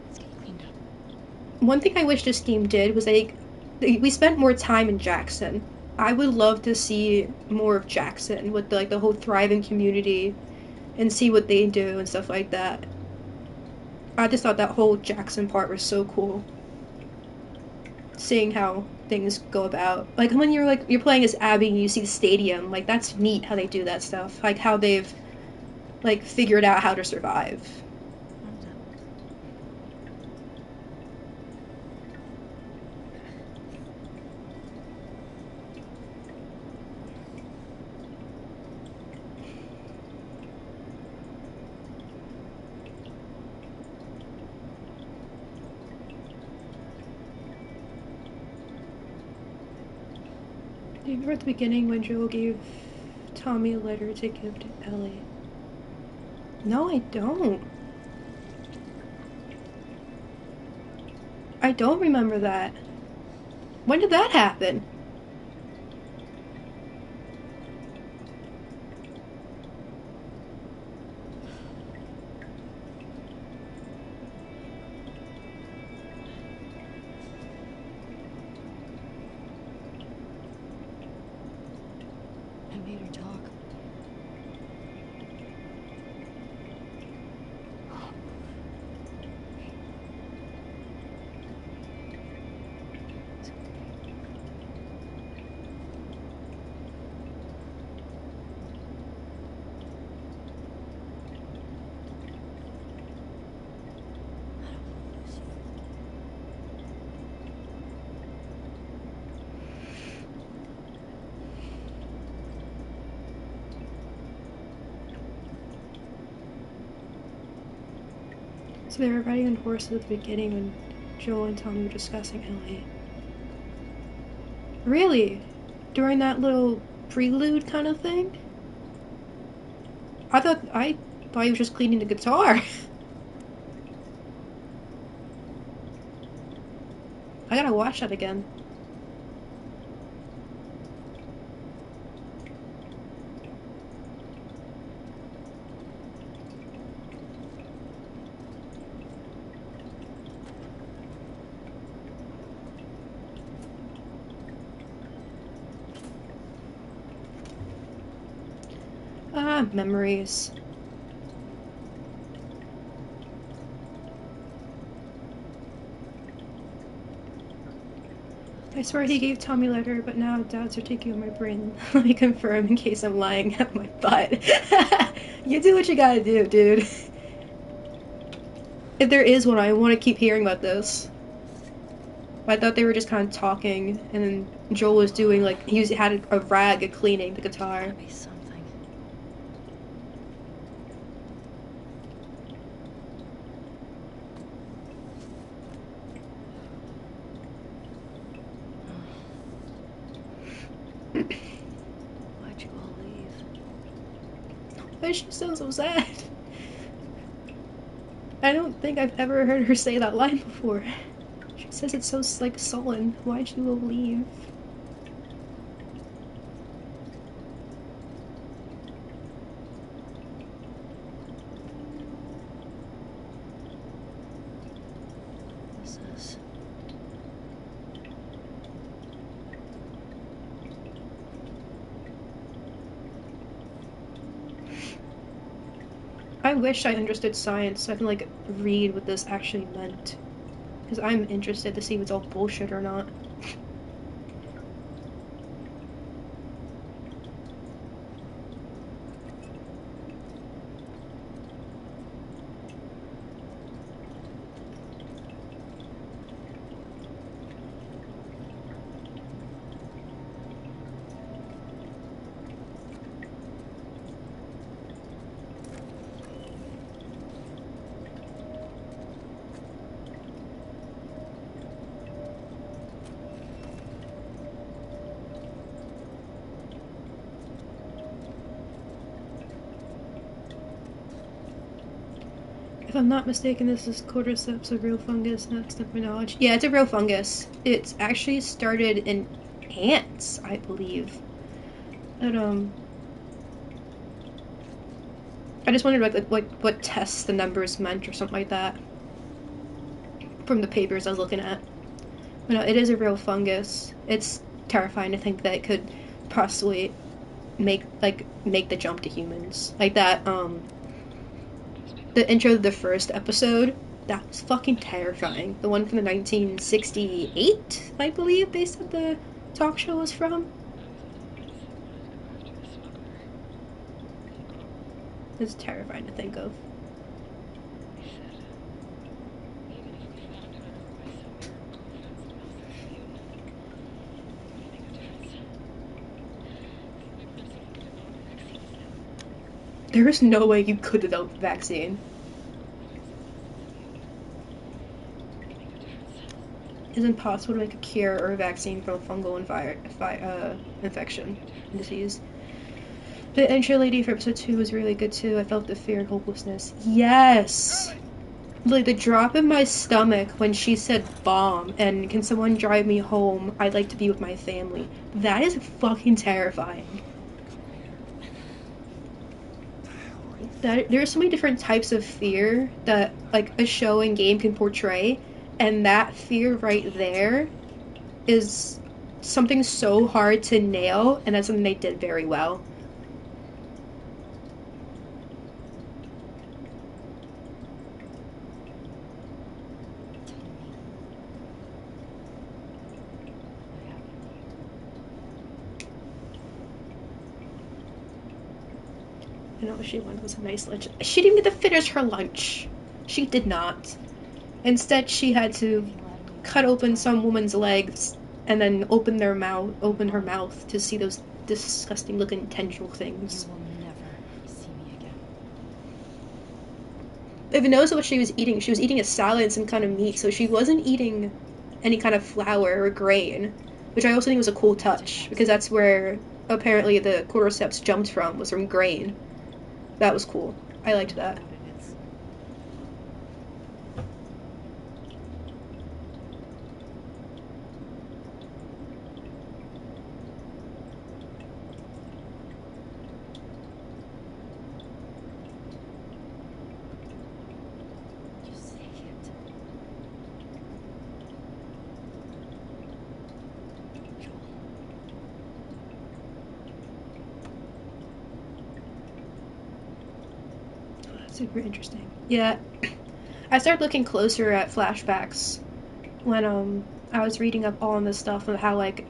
B: Let's get you cleaned up.
A: One thing I wish this game did was we spent more time in Jackson. I would love to see more of Jackson with the whole thriving community and see what they do and stuff like that. I just thought that whole Jackson part was so cool. Seeing how things go about. Like when you're playing as Abby and you see the stadium, like that's neat how they do that stuff. Like how they've figured out how to survive.
B: Arms up.
A: Do you remember at the beginning when Joel gave Tommy a letter to give to Ellie? No, I don't. I don't remember that. When did that happen?
B: I made her talk.
A: So they were riding on horses at the beginning when Joel and Tommy were discussing Ellie. Really? During that little prelude kind of thing? I thought he was just cleaning the guitar. I gotta watch that again. Ah, memories. I swear he gave Tommy a letter, but now doubts are taking on my brain. Let me confirm in case I'm lying at my butt. You do what you gotta do, dude. If there is one, I want to keep hearing about this. I thought they were just kind of talking, and then Joel was doing, had a rag cleaning the guitar.
B: Gotta be something. Why'd you all leave?
A: Why does she sound so sad? I don't think I've ever heard her say that line before. She says it's so, sullen. Why'd you all leave?
B: What's this?
A: I wish I understood science so I can, like, read what this actually meant. Because I'm interested to see if it's all bullshit or not. If I'm not mistaken, this is cordyceps, a real fungus, not extent my knowledge. Yeah, it's a real fungus. It's actually started in ants, I believe. But, I just wondered like what tests the numbers meant or something like that. From the papers I was looking at. But no, it is a real fungus. It's terrifying to think that it could possibly make the jump to humans. Like that, the intro of the first episode, that was fucking terrifying. The one from the 1968, I believe, they said the talk show was from. It's terrifying to think of. There is no way you could develop a vaccine. It's impossible to make a cure or a vaccine from a fungal infection and disease. The intro lady for episode 2 was really good too. I felt the fear and hopelessness. Yes! Like the drop in my stomach when she said bomb and can someone drive me home? I'd like to be with my family. That is fucking terrifying. There are so many different types of fear that like a show and game can portray, and that fear right there is something so hard to nail, and that's something they did very well. I know what she wanted was a nice lunch. She didn't get to finish her lunch. She did not. Instead, she had to cut open some woman's legs and then open her mouth to see those disgusting looking tendril things.
B: You will never see me again.
A: If you notice what she was eating a salad and some kind of meat, so she wasn't eating any kind of flour or grain, which I also think was a cool touch, because that's where apparently the cordyceps jumped from, was from grain. That was cool. I liked that. Super interesting. Yeah, I started looking closer at flashbacks when I was reading up all on this stuff of how like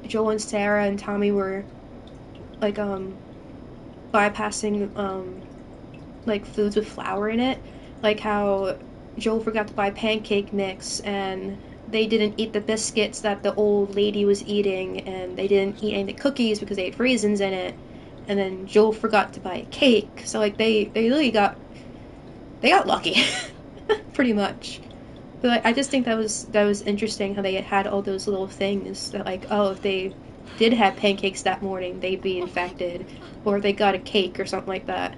A: Joel and Sarah and Tommy were like bypassing like foods with flour in it, like how Joel forgot to buy pancake mix and they didn't eat the biscuits that the old lady was eating, and they didn't eat any of the cookies because they had raisins in it. And then Joel forgot to buy a cake, so like they really got lucky, pretty much. But like, I just think that was interesting how they had all those little things that like, oh, if they did have pancakes that morning, they'd be infected, or if they got a cake or something like that.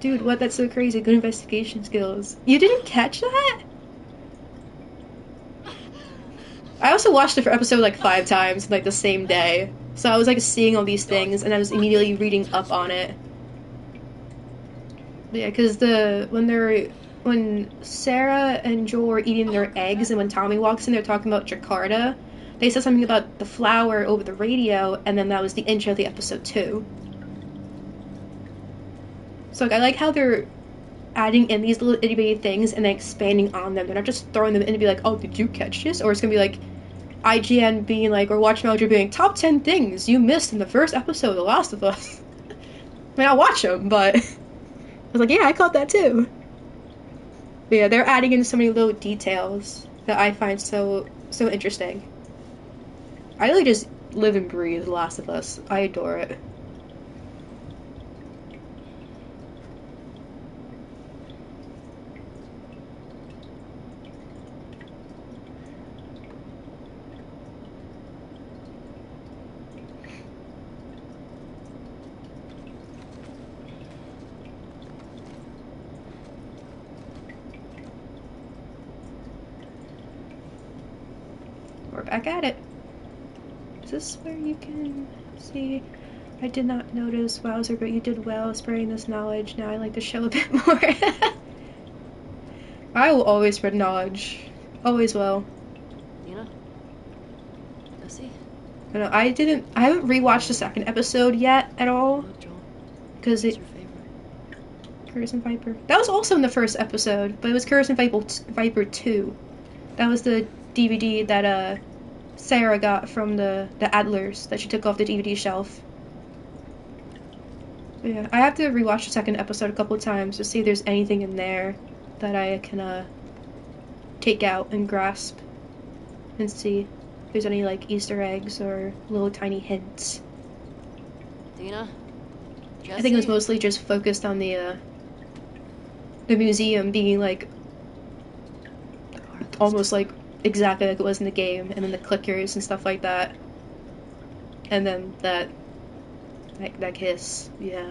A: Dude, what? That's so crazy. Good investigation skills. You didn't catch that? I also watched the episode like 5 times like the same day. So I was like seeing all these things and I was immediately reading up on it. Yeah, because when Sarah and Joel are eating their eggs and when Tommy walks in, they're talking about Jakarta. They said something about the flour over the radio, and then that was the intro of the episode 2. So like, I like how they're adding in these little itty bitty things and then expanding on them. They're not just throwing them in and be like, oh, did you catch this? Or it's gonna be like IGN being like, or Watch Mojo being top 10 things you missed in the first episode of The Last of Us. I mean, I'll watch them, but I was like, yeah, I caught that too. But yeah, they're adding in so many little details that I find so interesting. I really just live and breathe The Last of Us. I adore it. We're back at it. Is this where you can see? I did not notice, Wowzer, but you did well spreading this knowledge. Now I like to show a bit more. I will always spread knowledge. Always will.
B: Dina? Jesse?
A: I know, I haven't rewatched the second episode yet at all.
B: Look, Joel.
A: Because
B: What's
A: it.
B: your favorite?
A: Curtis and Viper. That was also in the first episode, but it was Curtis and Viper 2. That was the DVD that, Sarah got from the Adlers that she took off the DVD shelf. But yeah, I have to rewatch the second episode a couple of times to see if there's anything in there that I can take out and grasp and see if there's any like Easter eggs or little tiny hints.
B: Dina? Jesse?
A: I think it was mostly just focused on the museum being like almost like exactly like it was in the game, and then the clickers and stuff like that, and then that kiss, yeah.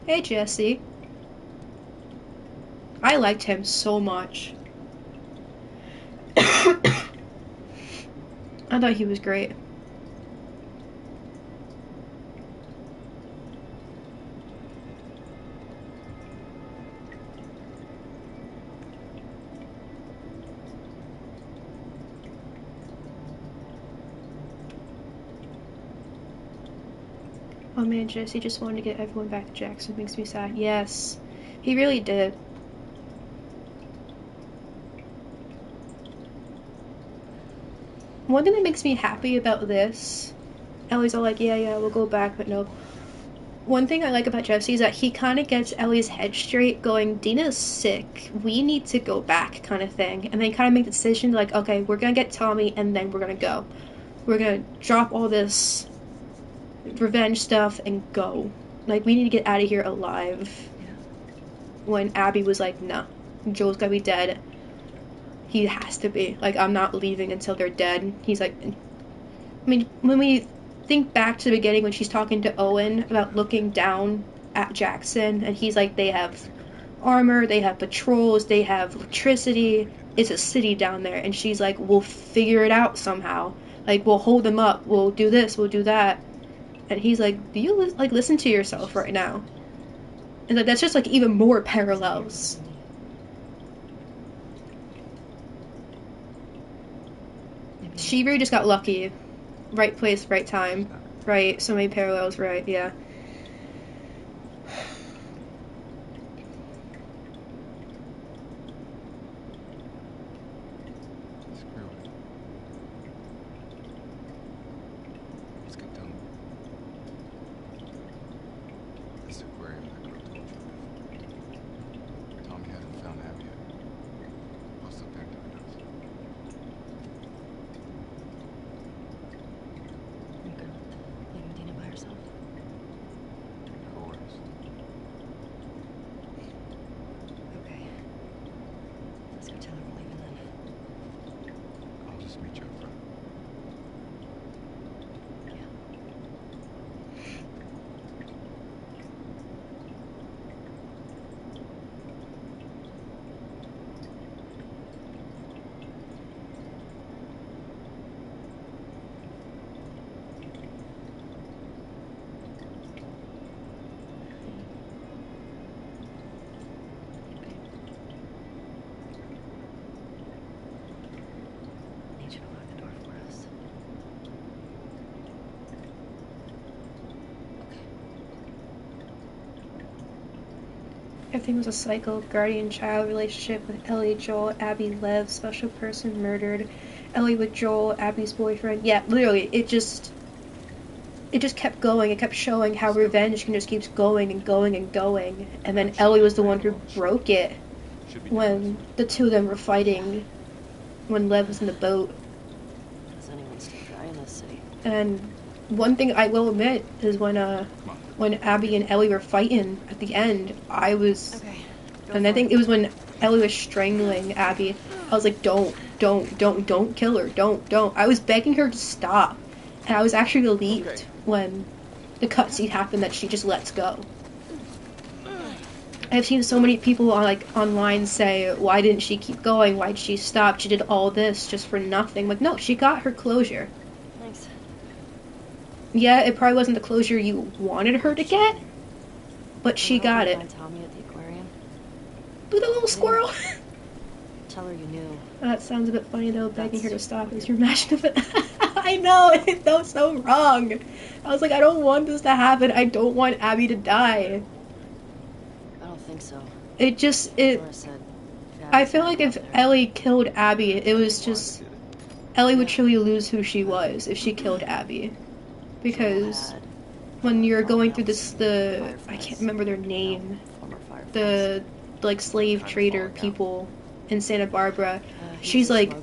A: Hey Jesse. I liked him so much. I thought he was great. Oh man, Jesse just wanted to get everyone back to Jackson. Makes me sad. Yes, he really did. One thing that makes me happy about this, Ellie's all like, yeah, we'll go back, but no. One thing I like about Jesse is that he kind of gets Ellie's head straight, going, Dina's sick, we need to go back, kind of thing. And they kind of make the decision, like, okay, we're gonna get Tommy, and then we're gonna go. We're gonna drop all this revenge stuff and go. Like, we need to get out of here alive.
B: Yeah.
A: When Abby was like, nah, Joel's gotta be dead. He has to be. Like, I'm not leaving until they're dead. He's like, I mean, when we think back to the beginning when she's talking to Owen about looking down at Jackson, and he's like, they have armor, they have patrols, they have electricity, it's a city down there, and she's like, we'll figure it out somehow. Like, we'll hold them up, we'll do this, we'll do that. And he's like, do you listen to yourself right now? And like, that's just like even more parallels. She really just got lucky. Right place, right time. Right, so many parallels, right, yeah.
C: Screw it. Let's get done. This aquarium that girl told you about. Tommy hasn't found Abby yet. I'll step back to the house.
B: You good? Leaving Dina by herself?
C: 'Cause I can't. She's got a lot of
A: Everything was a cycle. Guardian-child relationship with Ellie, Joel, Abby, Lev, special person murdered. Ellie with Joel, Abby's boyfriend. Yeah, literally, it just kept going. It kept showing how revenge can just keeps going and going and going. And then Ellie was the one who broke it when the two of them were fighting when Lev was in the boat.
B: Does anyone stay dry in this city?
A: And one thing I will admit is when Abby and Ellie were fighting at the end, I was,
B: Okay.
A: and I think it was when Ellie was strangling Abby. I was like, don't kill her, don't. I was begging her to stop, and I was actually relieved when the cutscene happened that she just lets go. I've seen so many people online say, why didn't she keep going? Why did she stop? She did all this just for nothing. Like, no, she got her closure.
B: Thanks.
A: Yeah, it probably wasn't the closure you wanted her to get, but she got it.
B: Find Tommy at the aquarium.
A: With a little squirrel.
B: Tell her you knew.
A: That sounds a bit funny though, begging her to stop as your imagine of it. I know, it felt so wrong. I was like, I don't want this to happen. I don't want Abby to die.
B: I don't think so.
A: Nora said, I feel like if Ellie killed Abby, it was just, Ellie would truly lose who she was if she killed Abby. Because when you're going through I can't remember their name, the, slave trader people in Santa Barbara, she's like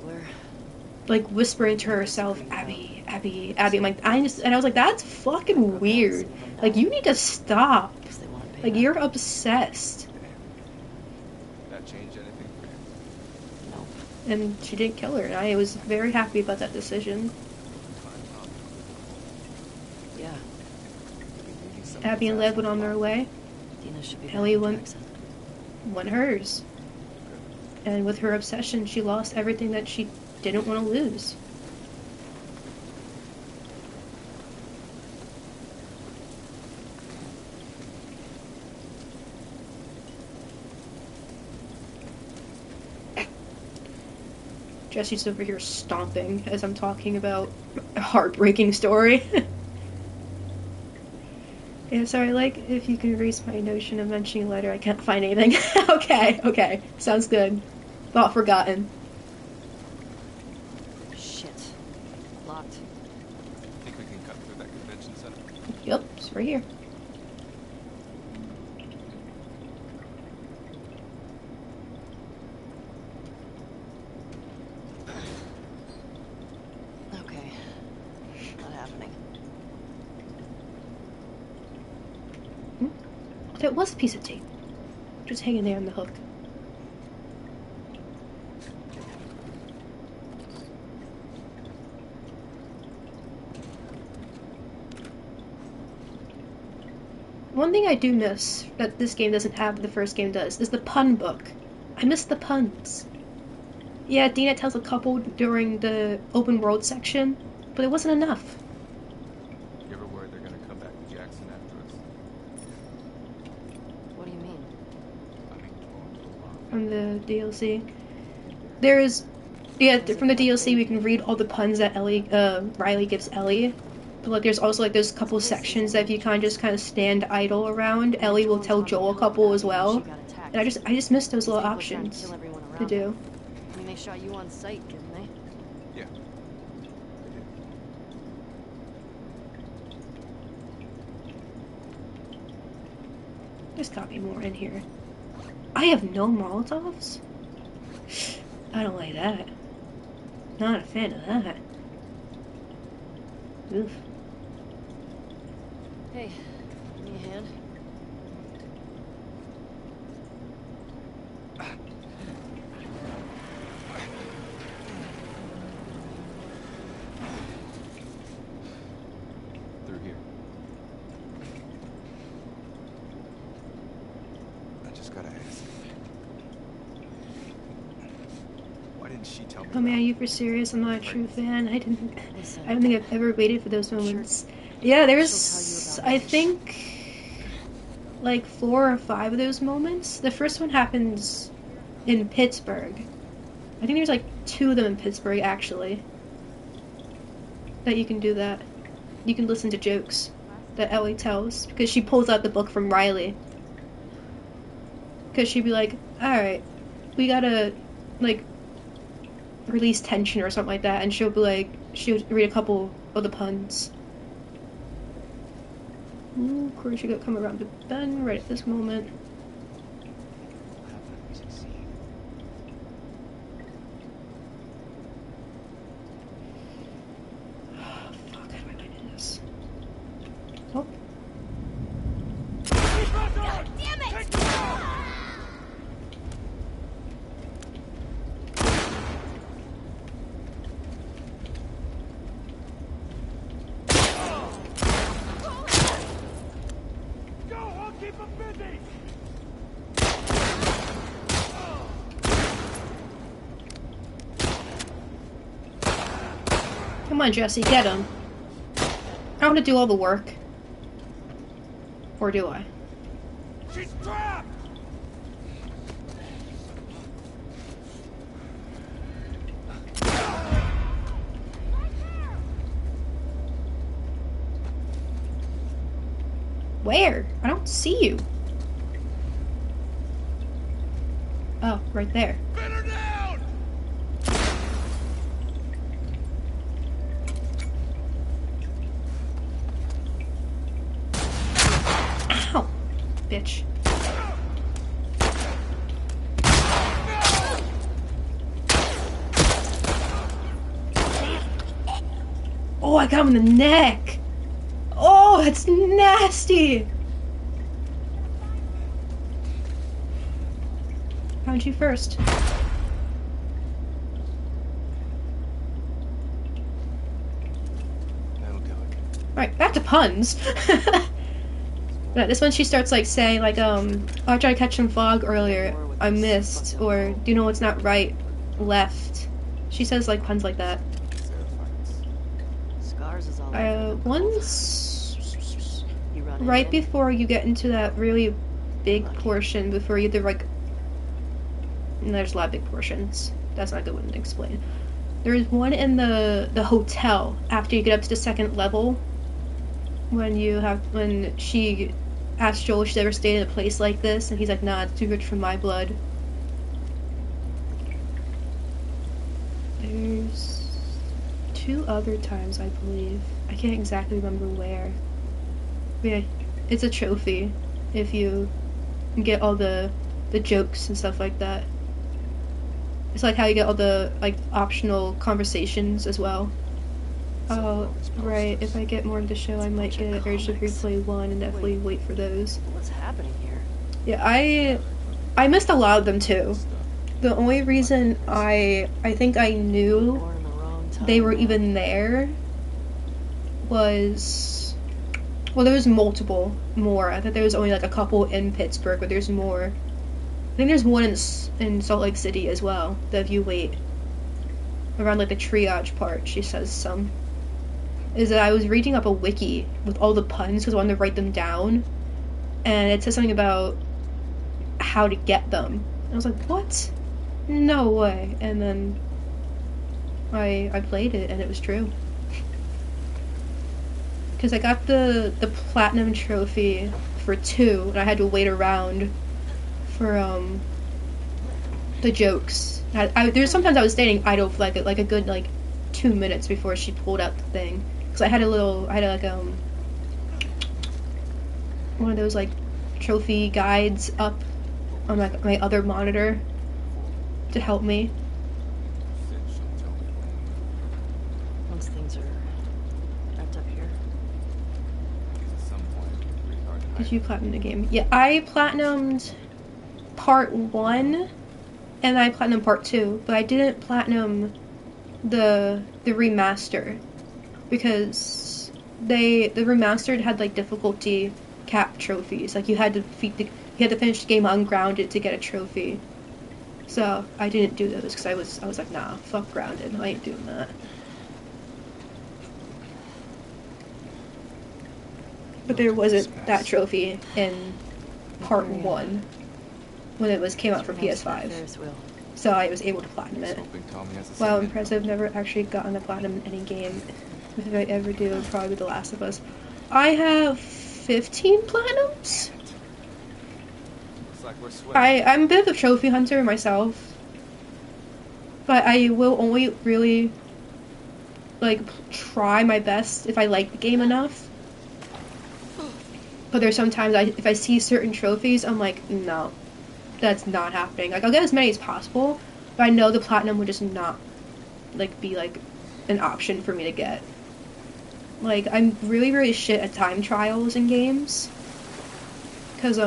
A: whispering to herself, Abby, Abby, Abby. I'm like, I was like, that's fucking weird. Like, you need to stop. Like, you're obsessed.
C: That change anything for you?
B: No.
A: And she didn't kill her, and I was very happy about that decision.
B: Yeah.
A: Abby and Lev went on their way.
B: Dina should be
A: Ellie
B: back in
A: went
B: Jackson.
A: hers. And with her obsession, she lost everything that she didn't want to lose. Jesse's over here stomping as I'm talking about a heartbreaking story. Yeah, sorry, if you can erase my notion of mentioning a letter, I can't find anything. Okay, sounds good. Thought forgotten.
B: Shit. Locked.
C: Think we can cut through that convention center?
A: Yep, it's right here.
B: Okay. Not happening.
A: That was a piece of tape. Just hanging there on the hook. One thing I do miss that this game doesn't have that the first game does is the pun book. I miss the puns. Yeah, Dina tells a couple during the open world section, but it wasn't enough.
C: You ever worried they're gonna come back to Jackson after us?
B: What do you mean?
C: I mean,
A: From the DLC. From the DLC we can read all the puns that Riley gives Ellie. But there's also there's a couple sections that if you kind of stand idle around, Ellie will tell Joel a couple as well. And I just miss those little options to do.
B: I mean, they shot you on sight, didn't they?
C: Yeah.
A: There's gotta be more in here. I have no Molotovs? I don't like that. Not a fan of that. Oof.
B: Hey, give me a hand.
C: Through here. I just gotta ask. Why didn't she tell me?
A: Oh man, are you for serious? I'm not a true fan. I don't think I've ever waited for those moments.
B: Sure.
A: Yeah, there's, I think, 4 or 5 of those moments. The first one happens in Pittsburgh. I think there's 2 of them in Pittsburgh, actually. That you can do that. You can listen to jokes that Ellie tells, because she pulls out the book from Riley. because she'd be like, alright, we gotta, like, release tension or something like that, and she'll be like, she'll read a couple of the puns. Ooh, of course, you got to come around the bend right at this moment. Oh, fuck, how do I do this? Oh.
B: God damn it!
A: Come on, Jesse, get him. I want to do all the work. Or do I?
E: She's trapped!
A: Where? I don't see you. Oh, right there.
E: Pin her down!
A: Ow! Bitch. Oh, I got him in the neck! Oh, that's nasty! Found you first.
C: That'll do it.
A: Alright, back to puns. This one she starts like saying like, I tried to catch some fog earlier, I missed, or do you know what's not right? Left. She says like puns like that.
C: Seraphites.
F: Scars is all over the
A: Once
F: You run
A: right
F: into
A: before you get into that really big portion, before you do like, and there's a lot of big portions. That's not a good one to explain. There's one in the hotel after you get up to the second level. When she asked Joel if she's ever stayed in a place like this, and he's like, nah, it's too rich for my blood. There's 2 other times, I believe. I can't exactly remember where. But yeah, it's a trophy if you get all the jokes and stuff like that. It's like how you get all the like optional conversations as well. Oh, right. If I get more into the show, I might get an urge to replay 1 and definitely wait for those.
F: What's happening here?
A: Yeah, I missed a lot of them too. The only reason I think I knew
F: Born in the wrong time,
A: they were
F: man.
A: even there was, well, there was multiple more. I thought there was only like a couple in Pittsburgh, but there's more. I think there's one in Salt Lake City as well. That if you wait around like the triage part, she says some. Is that I was reading up a wiki with all the puns because I wanted to write them down, and it says something about how to get them. And I was like, what? No way. And then I played it and it was true. Because I got the platinum trophy for 2 and I had to wait around for the jokes. There's sometimes I was standing idle for like a good like 2 minutes before she pulled out the thing. Because I had one of those like trophy guides up on my other monitor to help me.
F: Once things are wrapped up here.
A: Did you platinum the game? Yeah, I platinumed part 1 and I platinumed part 2, but I didn't platinum the remaster because the remastered had like difficulty cap trophies. Like you had to finish the game ungrounded to get a trophy. So I didn't do those because I was like, nah, fuck grounded. I ain't doing that. But there wasn't that trophy in part 1 when it came out for PS5.
F: Ferris wheel.
A: So I was able to platinum it. Wow, impressive. Never actually gotten a platinum in any game. If I ever do, it'll probably be The Last of Us. I have 15 platinums?
C: like we're swimming.
A: I'm a bit of a trophy hunter myself, but I will only really like try my best if I like the game enough. But there's sometimes if I see certain trophies, I'm like, no, that's not happening. Like I'll get as many as possible, but I know the platinum would just not like be like an option for me to get. Like I'm really really shit at time trials in games, cause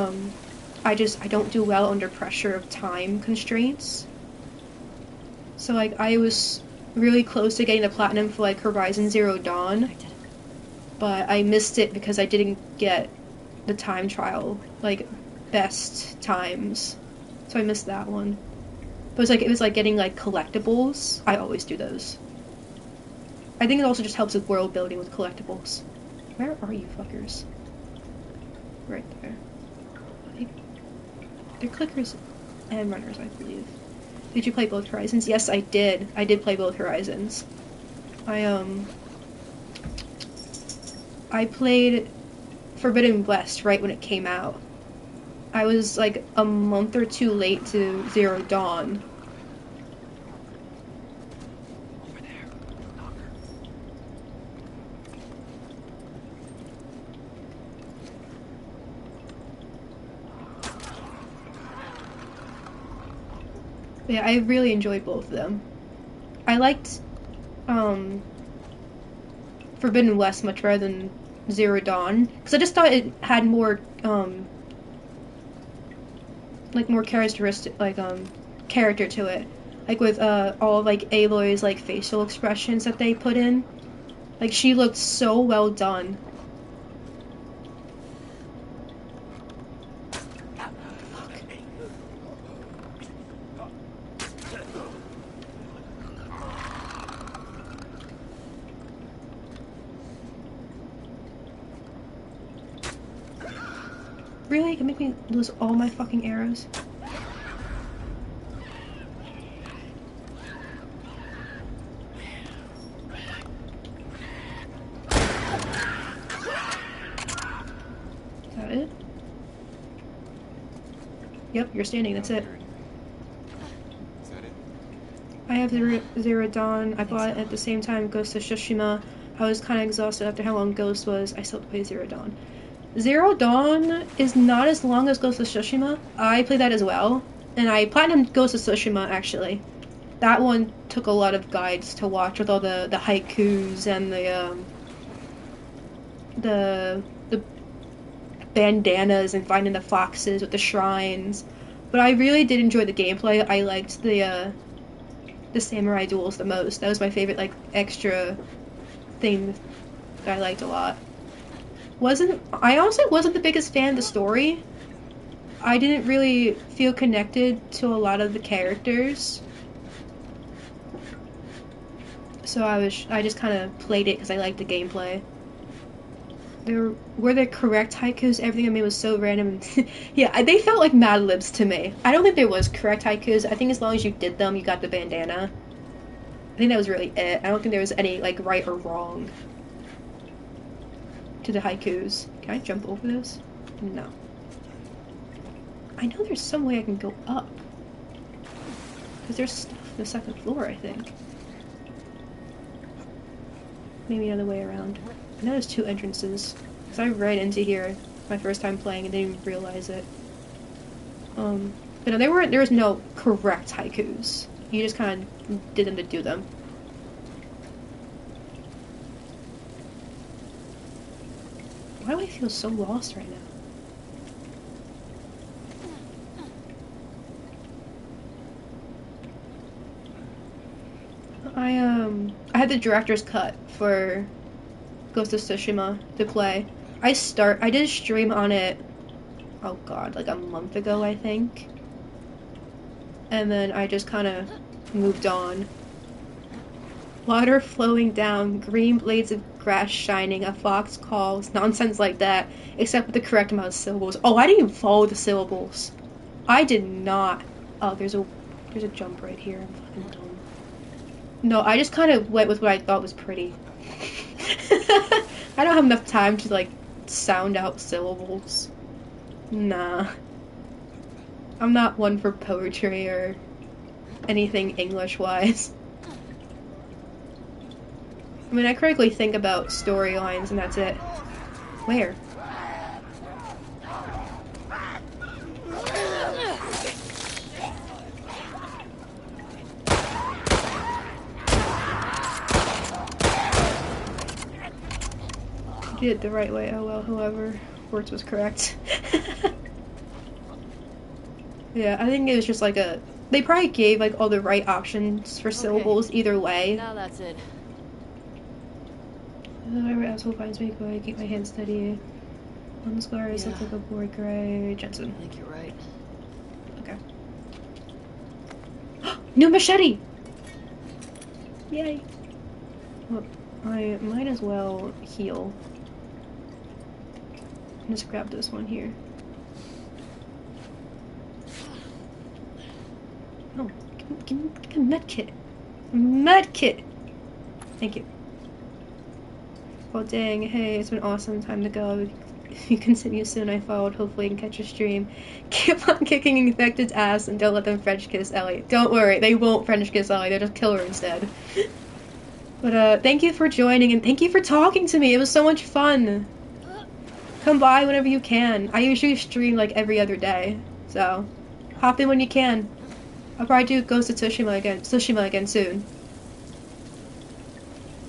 A: I don't do well under pressure of time constraints. So like I was really close to getting the platinum for like Horizon Zero Dawn, but I missed it because I didn't get the time trial like best times, so I missed that one. But it was like getting like collectibles. I always do those. I think it also just helps with world building with collectibles. Where are you fuckers? Right there. They're clickers and runners, I believe. Did you play both Horizons? Yes, I did. I did play both Horizons. I played Forbidden West right when it came out. I was like a month or two late to Zero Dawn.
C: Over there. Knocker.
A: Yeah, I really enjoyed both of them. I liked Forbidden West much better than Zero Dawn because I just thought it had more like more characteristic character to it, like with all of, like Aloy's like facial expressions that they put in. Like she looked so well done. Really? You can make me lose all my fucking arrows? Is that it? Yep, you're standing, that's it.
C: Is that it?
A: I have Zero Dawn. I bought it at the same time Ghost of Tsushima. I was kind of exhausted after how long Ghost was. I still play Zero Dawn. Zero Dawn is not as long as Ghost of Tsushima. I played that as well, and I platinumed Ghost of Tsushima actually. That one took a lot of guides to watch with all the haikus and the bandanas and finding the foxes with the shrines. But I really did enjoy the gameplay. I liked the samurai duels the most. That was my favorite like extra thing that I liked a lot. I honestly wasn't the biggest fan of the story. I didn't really feel connected to a lot of the characters. So I just kind of played it because I liked the gameplay. Were there correct haikus? Everything I made was so random. Yeah, they felt like Mad Libs to me. I don't think there was correct haikus. I think as long as you did them, you got the bandana. I think that was really it. I don't think there was any like right or wrong to the haikus. Can I jump over this? No. I know there's some way I can go up. Because there's stuff on the second floor, I think. Maybe another way around. I know there's two entrances. Because I ran into here my first time playing and didn't even realize it. But no, there was no correct haikus. You just kind of did them to do them. Why do I feel so lost right now? I had the director's cut for Ghost of Tsushima to play. I did a stream on it, oh god, like a month ago, I think. And then I just kind of moved on. Water flowing down, green blades of grass shining, a fox calls, nonsense like that, except with the correct amount of syllables. Oh, I didn't even follow the syllables. I did not. Oh, there's a jump right here. I'm fucking dumb. No, I just kind of went with what I thought was pretty. I don't have enough time to, like, sound out syllables. Nah. I'm not one for poetry or anything English-wise. I mean, I critically think about storylines and that's it. Where? Did it the right way. Oh well, whoever words was correct. Yeah, I think it was just like a... They probably gave like all the right options for syllables either way.
F: Now that's it.
A: Whoever asshole finds me, go ahead, keep my hand steady. On the scars,
F: Yeah.
A: look like a boy gray. Jensen.
F: I think you're right.
A: Okay. New machete! Yay! Well, I might as well heal. Just grab this one here. Oh, give me a medkit. Medkit! Thank you. Well, dang, hey, it's been awesome. Time to go. If you continue soon, I followed. Hopefully, I can catch a stream. Keep on kicking infected's ass and don't let them French kiss Ellie. Don't worry, they won't French kiss Ellie. They'll just kill her instead. But, thank you for joining and thank you for talking to me. It was so much fun. Come by whenever you can. I usually stream like every other day, so hop in when you can. I'll probably do Ghost of Tsushima again soon.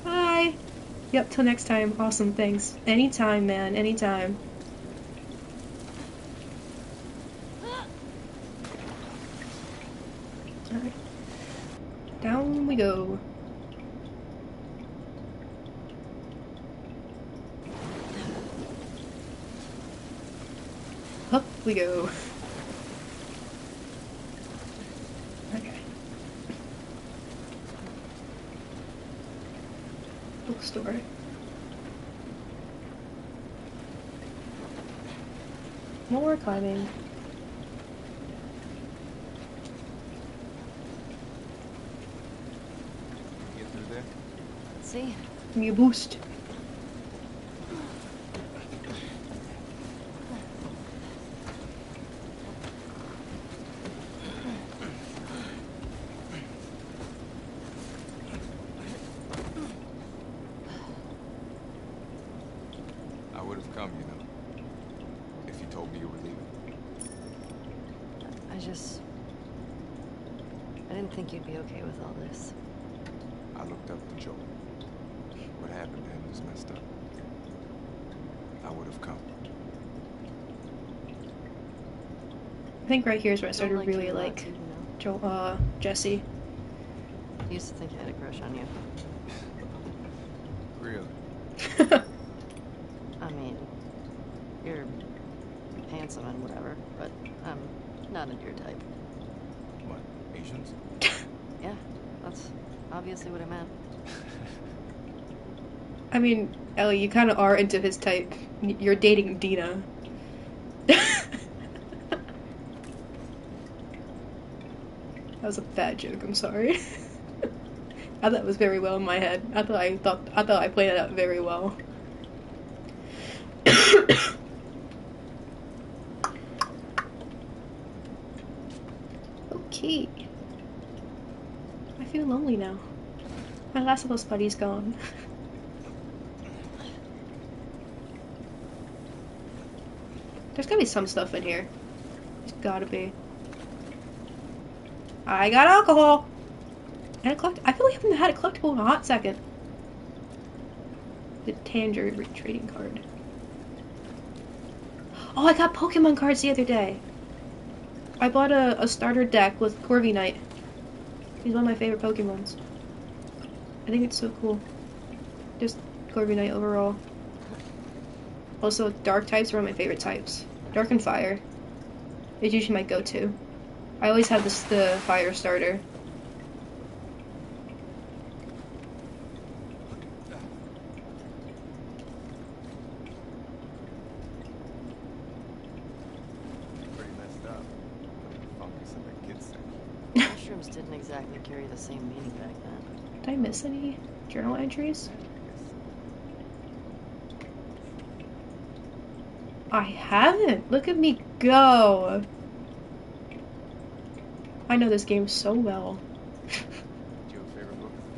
A: Bye. Yep, till next time. Awesome, thanks. Anytime, man. Anytime. Alright. Down we go. Up we go. Okay. Bookstore. More climbing.
C: Get through there?
F: Let's see.
A: Give me a boost.
C: I would have come, you know, if you told me you were leaving.
F: I didn't think you'd be okay with all this.
C: I looked up to Joel. What happened to him was messed up. I would have come.
A: I think right here is where I started
F: Don't
A: really
F: you a lot
A: like
F: too, you know?
A: Jesse.
F: I used to think I had a crush on you.
C: Really?
F: I mean, you're handsome and whatever, but I'm not into your type.
C: What, Asians?
F: Yeah, that's obviously what I meant.
A: I mean, Ellie, you kind of are into his type. You're dating Dina. That was a bad joke. I'm sorry. I thought it was very well in my head. I thought I played it out very well. Okay. I feel lonely now. My Last of Us buddy's gone. There's gotta be some stuff in here. There's gotta be. I got alcohol! And a collect- I feel like I haven't had a collectible in a hot second. The Tangerine trading card. Oh, I got Pokemon cards the other day. I bought a starter deck with Corviknight. Knight. He's one of my favorite Pokemons. I think it's so cool. Just Corviknight Knight overall. Also, dark types are one of my favorite types. Dark and fire is usually my go-to. I always have the fire starter.
C: Pretty messed up. Fungus in the kids section.
F: Mushrooms didn't exactly carry the same meaning back then.
A: Did I miss any journal entries? I haven't. Look at me go. I know this game so well.
C: Did you have a favorite book as a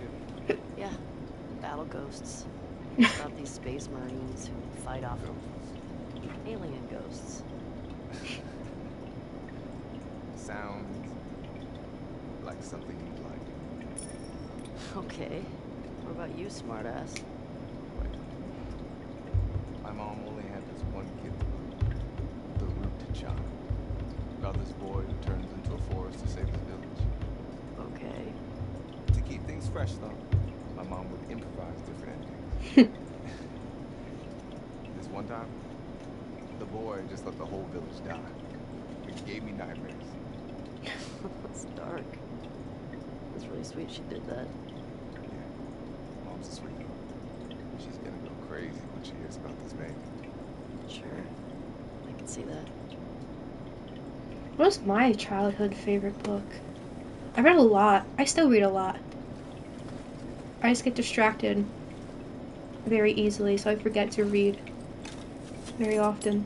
C: kid?
F: Yeah, battle ghosts. It's about these space marines who fight off alien ghosts.
C: Sounds like something you'd like.
F: Okay. What about you, smartass?
C: Like, my mom only had this one kid, the root child. About this boy who turns into a forest to save his village.
F: Okay.
C: To keep things fresh, though, my mom would improvise different endings. This one time, the boy just let the whole village die. It gave me nightmares.
F: That's dark. That's really sweet she did that.
C: Yeah, mom's a sweetheart. She's gonna go crazy when she hears about this baby.
F: Sure. I can see that.
A: What was my childhood favorite book? I read a lot. I still read a lot. I just get distracted very easily, so I forget to read very often.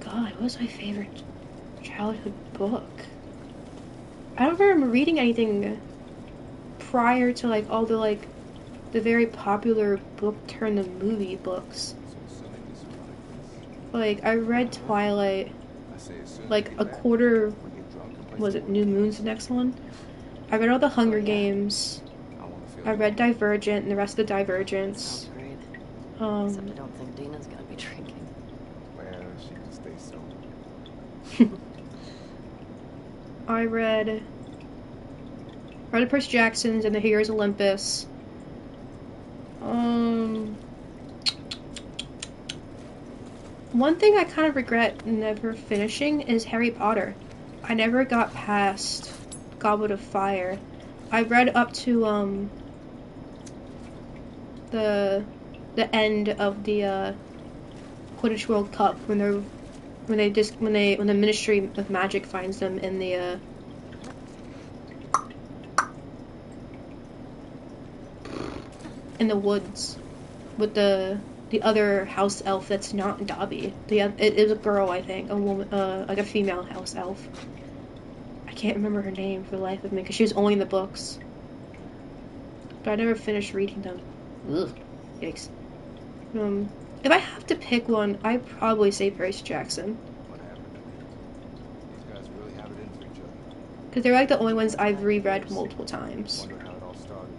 A: God, what was my favorite childhood book? I don't remember reading anything prior to like all the like the very popular book turned the movie books.
C: So assuming this is like this,
A: Like I read Twilight,
C: I say as soon as
A: like
C: we
A: a
C: get back,
A: quarter.
C: we get drunk and play
A: Was
C: some
A: it
C: board
A: New
C: games.
A: Moon's the next one? I read all the Hunger
F: yeah.
A: Games.
C: I wanna feel
A: I read
C: normal.
A: Divergent and the rest of the
F: Sounds
A: Divergents.
F: great. Except I
A: Um,
F: don't think Dina's gonna be drinking.
C: Well, she can stay sober.
A: I read Percy Jackson's and the Heroes Olympus. One thing I kind of regret never finishing is Harry Potter. I never got past Goblet of Fire. I read up to the end of the Quidditch World Cup when the Ministry of Magic finds them in the woods with the other house elf that's not Dobby. It is a girl, I think, a woman, like a female house elf. I can't remember her name for the life of me because she was only in the books. But I never finished reading them. Ugh, yikes. If I have to pick one, I'd probably say Percy Jackson.
C: What happened to me? These guys really have it in for each other.
A: Because they're like the only ones I've reread multiple times.
C: Wonder how it all started.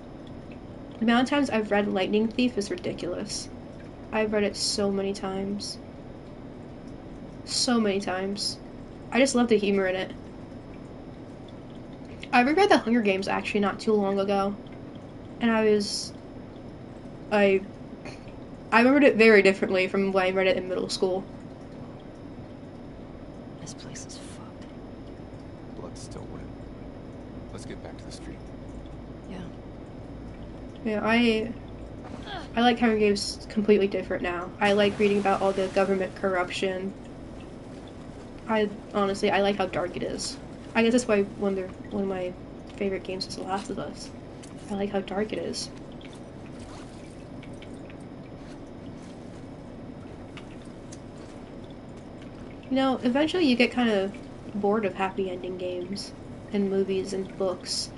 A: The amount of times I've read Lightning Thief is ridiculous. I've read it so many times. So many times. I just love the humor in it. I reread The Hunger Games actually not too long ago. And I remembered it very differently from when I read it in middle school.
F: This place is fucked.
C: Blood's still wet. Let's get back to the street.
F: Yeah.
A: Yeah, I like Hunger Games completely different now. I like reading about all the government corruption. I like how dark it is. I guess that's why one of my favorite games is The Last of Us. I like how dark it is. You know, eventually you get kind of bored of happy ending games and movies and books.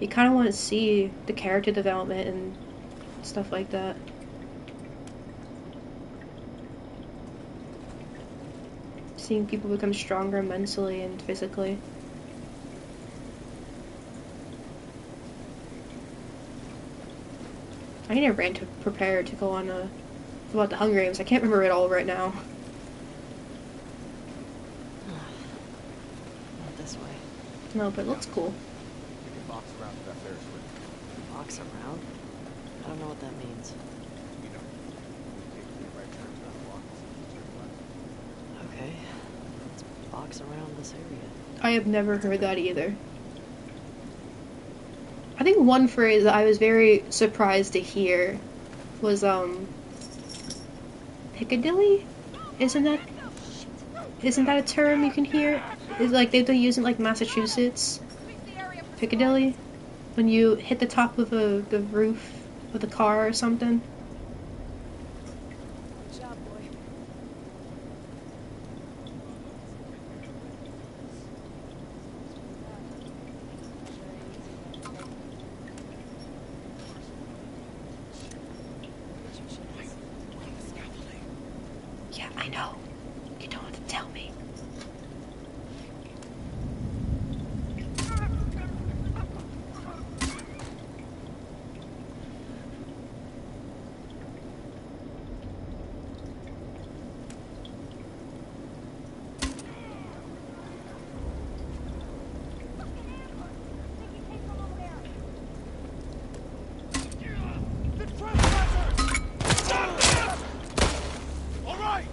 A: You kind of want to see the character development and stuff like that. Seeing people become stronger mentally and physically. I need a rant to prepare to go on about the Hunger Games. I can't remember it all right now.
F: Not this way.
A: No, but it looks cool.
C: We can box around to that Ferris wheel.
F: Box around? I don't know what that means.
C: You know, we take the right turn to that block, turn left.
F: Okay. Let's box around this area.
A: I have never heard that either. I think one phrase that I was very surprised to hear was, Piccadilly? Isn't that a term you can hear? It's like they use it like Massachusetts. Piccadilly? When you hit the top of the roof of the car or something.
D: Good job, boy.
A: No, you don't have to tell me.
E: The trespassers! All right!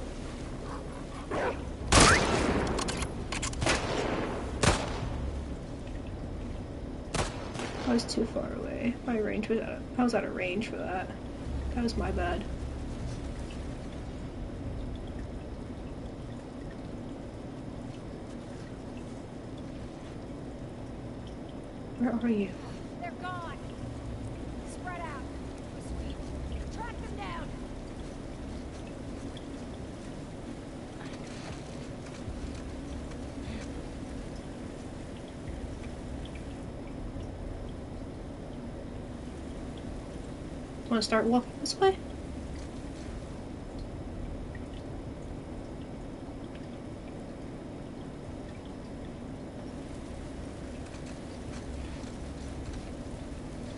A: I was too far away. My range was I was out of range for that. That was my bad. Where are you?
B: They're gone. Spread out. Sweet. Track them down.
A: Want to start walking this way?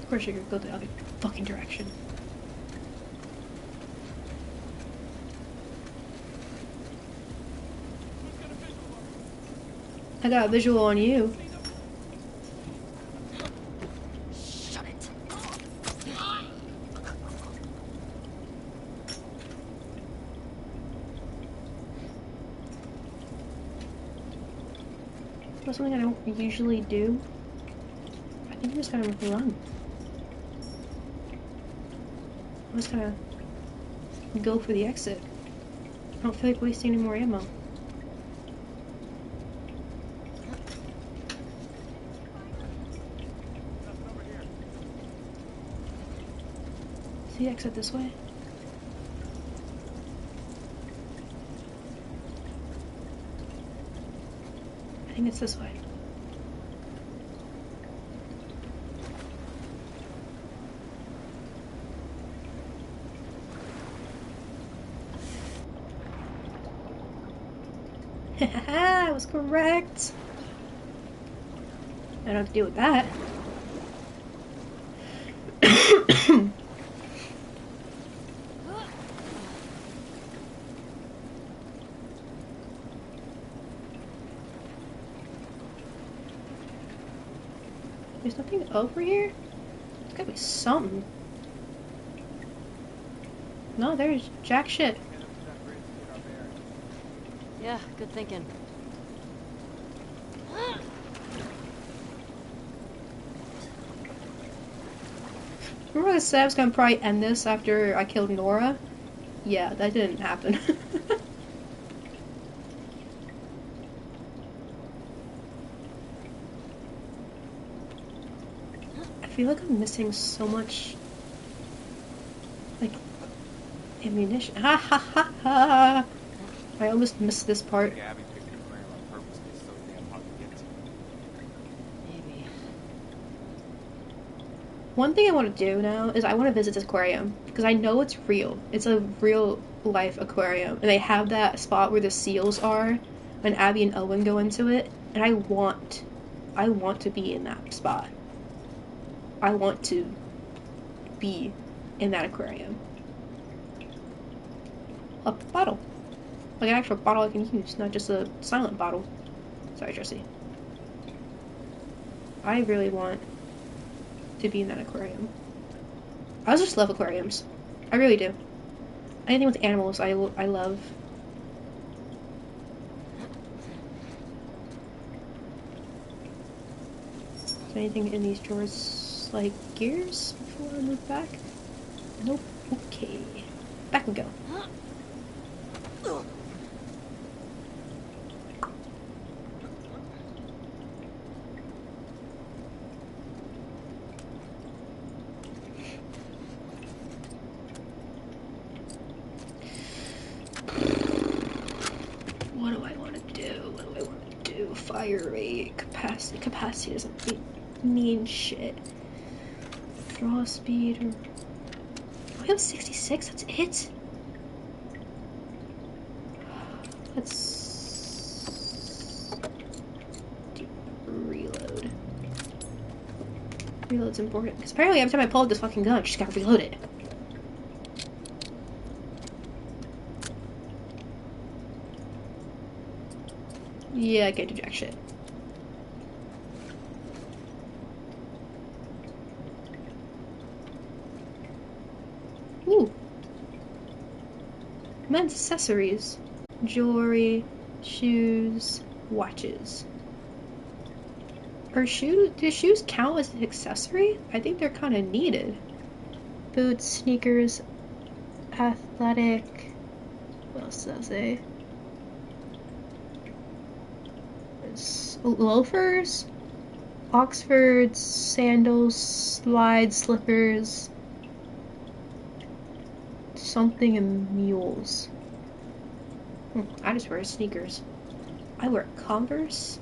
A: Of course, you could go the other fucking direction. I got a visual on you.
B: Shut it.
A: That's something I don't usually do. I think I'm just gonna run. I'm just gonna go for the exit. I don't feel like wasting any more ammo. Is the exit this way? I think it's this way. Haha, I was correct. I don't have to deal with that. There's nothing over here? There's gotta be something. No, there's jack shit.
F: Yeah, good thinking.
A: Remember I said I was gonna probably end this after I killed Nora? Yeah, that didn't happen. I feel like I'm missing so much, like, ammunition. Ha ha ha ha! I almost missed this part.
C: Gabby picked the aquarium on purpose because it's so damn hard to get to.
F: Maybe.
A: One thing I want to do now is I want to visit this aquarium because I know it's real. It's a real life aquarium, and they have that spot where the seals are when Abby and Owen go into it, and I want to be in that spot. I want to be in that aquarium. A bottle. Like an actual bottle I can use, not just a silent bottle. Sorry, Jesse. I really want to be in that aquarium. I just love aquariums. I really do. Anything with animals, I love. Is there anything in these drawers, like gears, before I move back? Nope. Okay. Back we go. What do I want to do? What do I want to do? Fire rate, capacity. Capacity doesn't mean shit. Draw speed. Or... I have 66. That's it. Let's reload. Reload's important because apparently every time I pull out this fucking gun, I just gotta reload it. Yeah, I can't do jack shit. Ooh. Men's accessories. Jewelry, shoes, watches. Do shoes count as an accessory? I think they're kind of needed. Boots, sneakers, athletic. What else does it say? Loafers, Oxfords, sandals, slide slippers, something, and mules. I just wear sneakers. I wear Converse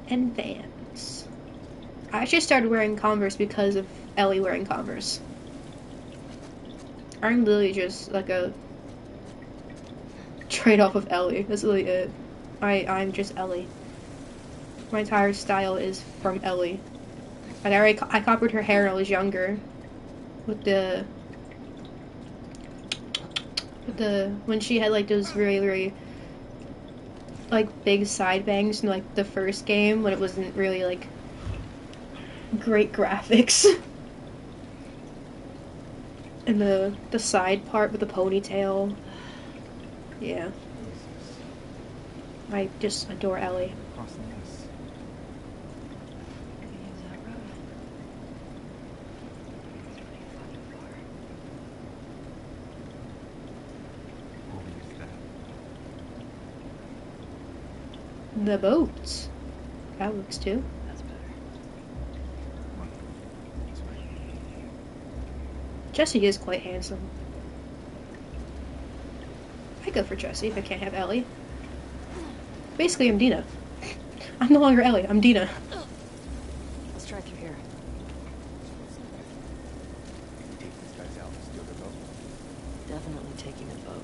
A: and Vans. I actually started wearing Converse because of Ellie wearing Converse. I'm literally just like a trade-off of Ellie. That's really it. I'm just Ellie. My entire style is from Ellie. Like I copied her hair when I was younger. With the when she had like those really like big side bangs in like the first game when it wasn't really like great graphics. And the side part with the ponytail. Yeah. I just adore Ellie. The boats. That works too.
F: That's better.
A: Jesse is quite handsome. I go for Jesse if I can't have Ellie. Basically, I'm Dina. I'm no longer Ellie, I'm Dina.
F: Let's try through here.
C: Take these guys out and steal their boat.
F: Definitely taking a boat.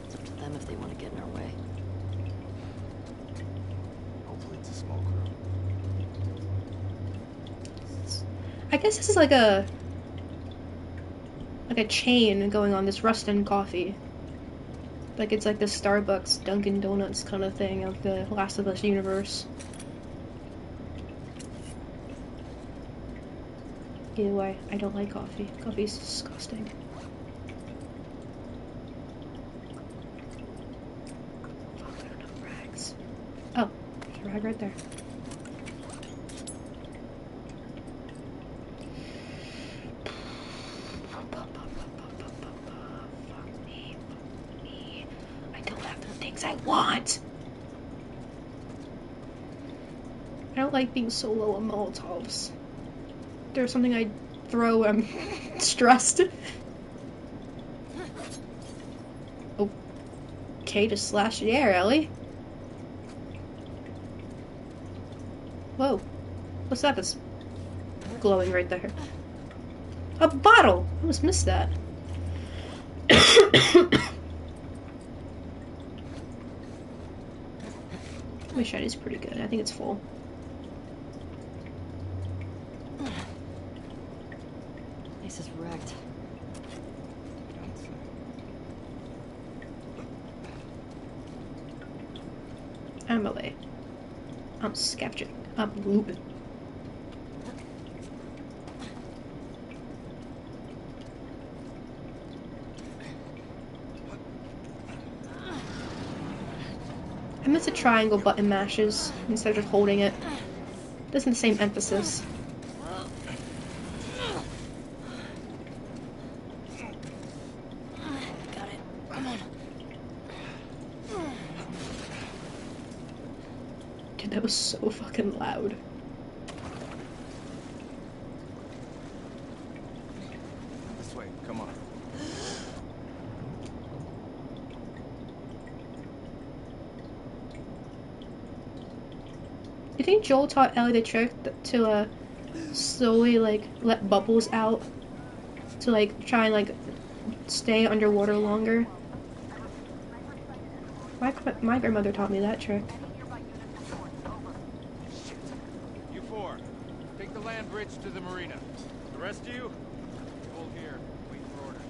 F: It's up to them if they want to get in our way.
C: Hopefully it's a small crew.
A: I guess this is like a chain going on, this Rustin Coffee. Like it's like the Starbucks, Dunkin' Donuts kind of thing of the Last of Us universe. Either way, I don't like coffee. Coffee's disgusting. Fuck, I don't have rags. Oh, there's a rag right there. I want. I don't like being so low on Molotovs. There's something I throw when I'm stressed. Okay, just slash the air, Ellie. Whoa. What's that that's glowing right there? A bottle! I almost missed that. My shiny's pretty good. I think it's full.
F: Place is wrecked.
A: I'm away. I'm scavenging. I'm looting. I miss the triangle button mashes instead of just holding it. Doesn't the same emphasis.
F: Got it. Come on.
A: Dude, that was so fucking loud.
C: This way, come on.
A: You think Joel taught Ellie the trick to slowly like let bubbles out to like try and like stay underwater longer? My grandmother taught me that trick.
E: You four, take the land bridge to the marina. The rest of you, hold here. Wait for orders.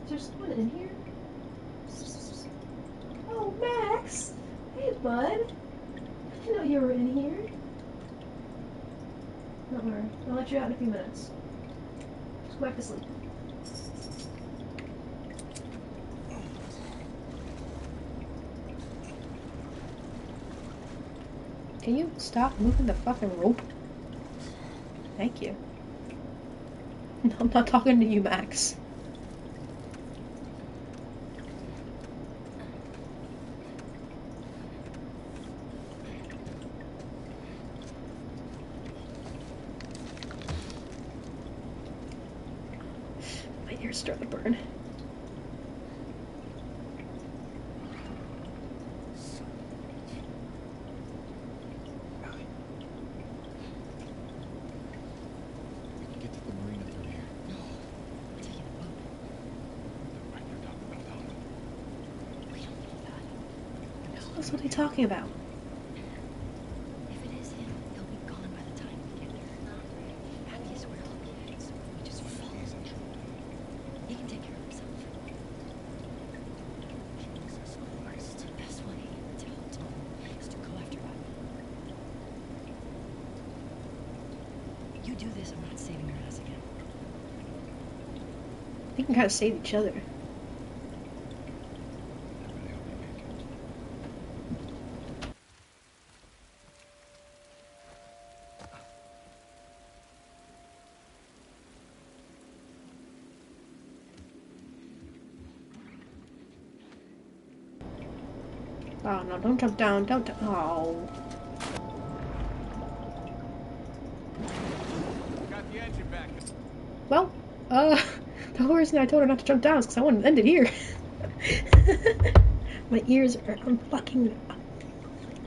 A: Is there someone in here? Oh, Max! Hey, bud. I didn't know you were in here. Don't worry. I'll let you out in a few minutes. Just go back to sleep. Can you stop moving the fucking rope? Thank you. No, I'm not talking to you, Max. My ears start to burn.
C: Get to the marina through here.
B: Taking a boat.
C: Right, you're talking about Donovan.
B: We don't know that.
A: That's what are they talking about?
B: If it is him, he'll be gone by the time we get there. Happiest where he'll be at, so we just follow.
C: He's in trouble.
B: He can take care of himself.
C: Jesus Christ.
B: The best way to help Tom is to go after Rodney. You do this, I'm not saving your ass again.
A: We can kind of save each other.
C: Never knew we make it.
A: Oh no, don't jump down, don't. Oh.
E: Got the engine back.
A: Well, the whole reason I told her not to jump down is because I wanted to end it here. My ears are on fucking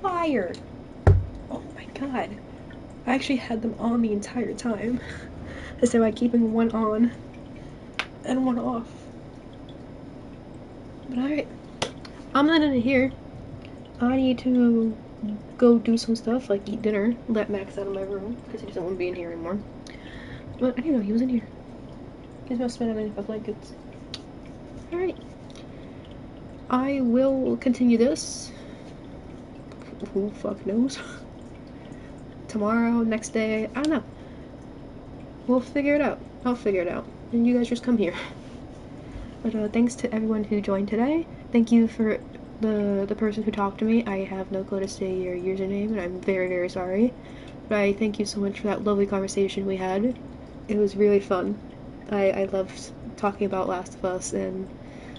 A: fire. Oh my god. I actually had them on the entire time. Instead of like keeping one on and one off. But alright. I'm gonna end it here. I need to go do some stuff, like eat dinner, let Max out of my room, because he doesn't want to be in here anymore. But I didn't know he was in here. He's must have been underneath my blankets. Alright. I will continue this. Who fuck knows? Tomorrow, next day, I don't know. We'll figure it out. I'll figure it out. And you guys just come here. But thanks to everyone who joined today. Thank you for the person who talked to me. I have no clue to say your username, and I'm very, very sorry. But I thank you so much for that lovely conversation we had. It was really fun. I loved talking about Last of Us and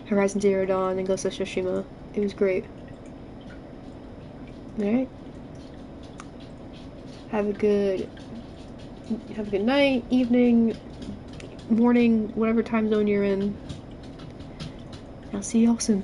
A: Horizon Zero Dawn and Ghost of Tsushima. It was great. Alright. Have a good night, evening, morning, whatever time zone you're in. I'll see y'all soon.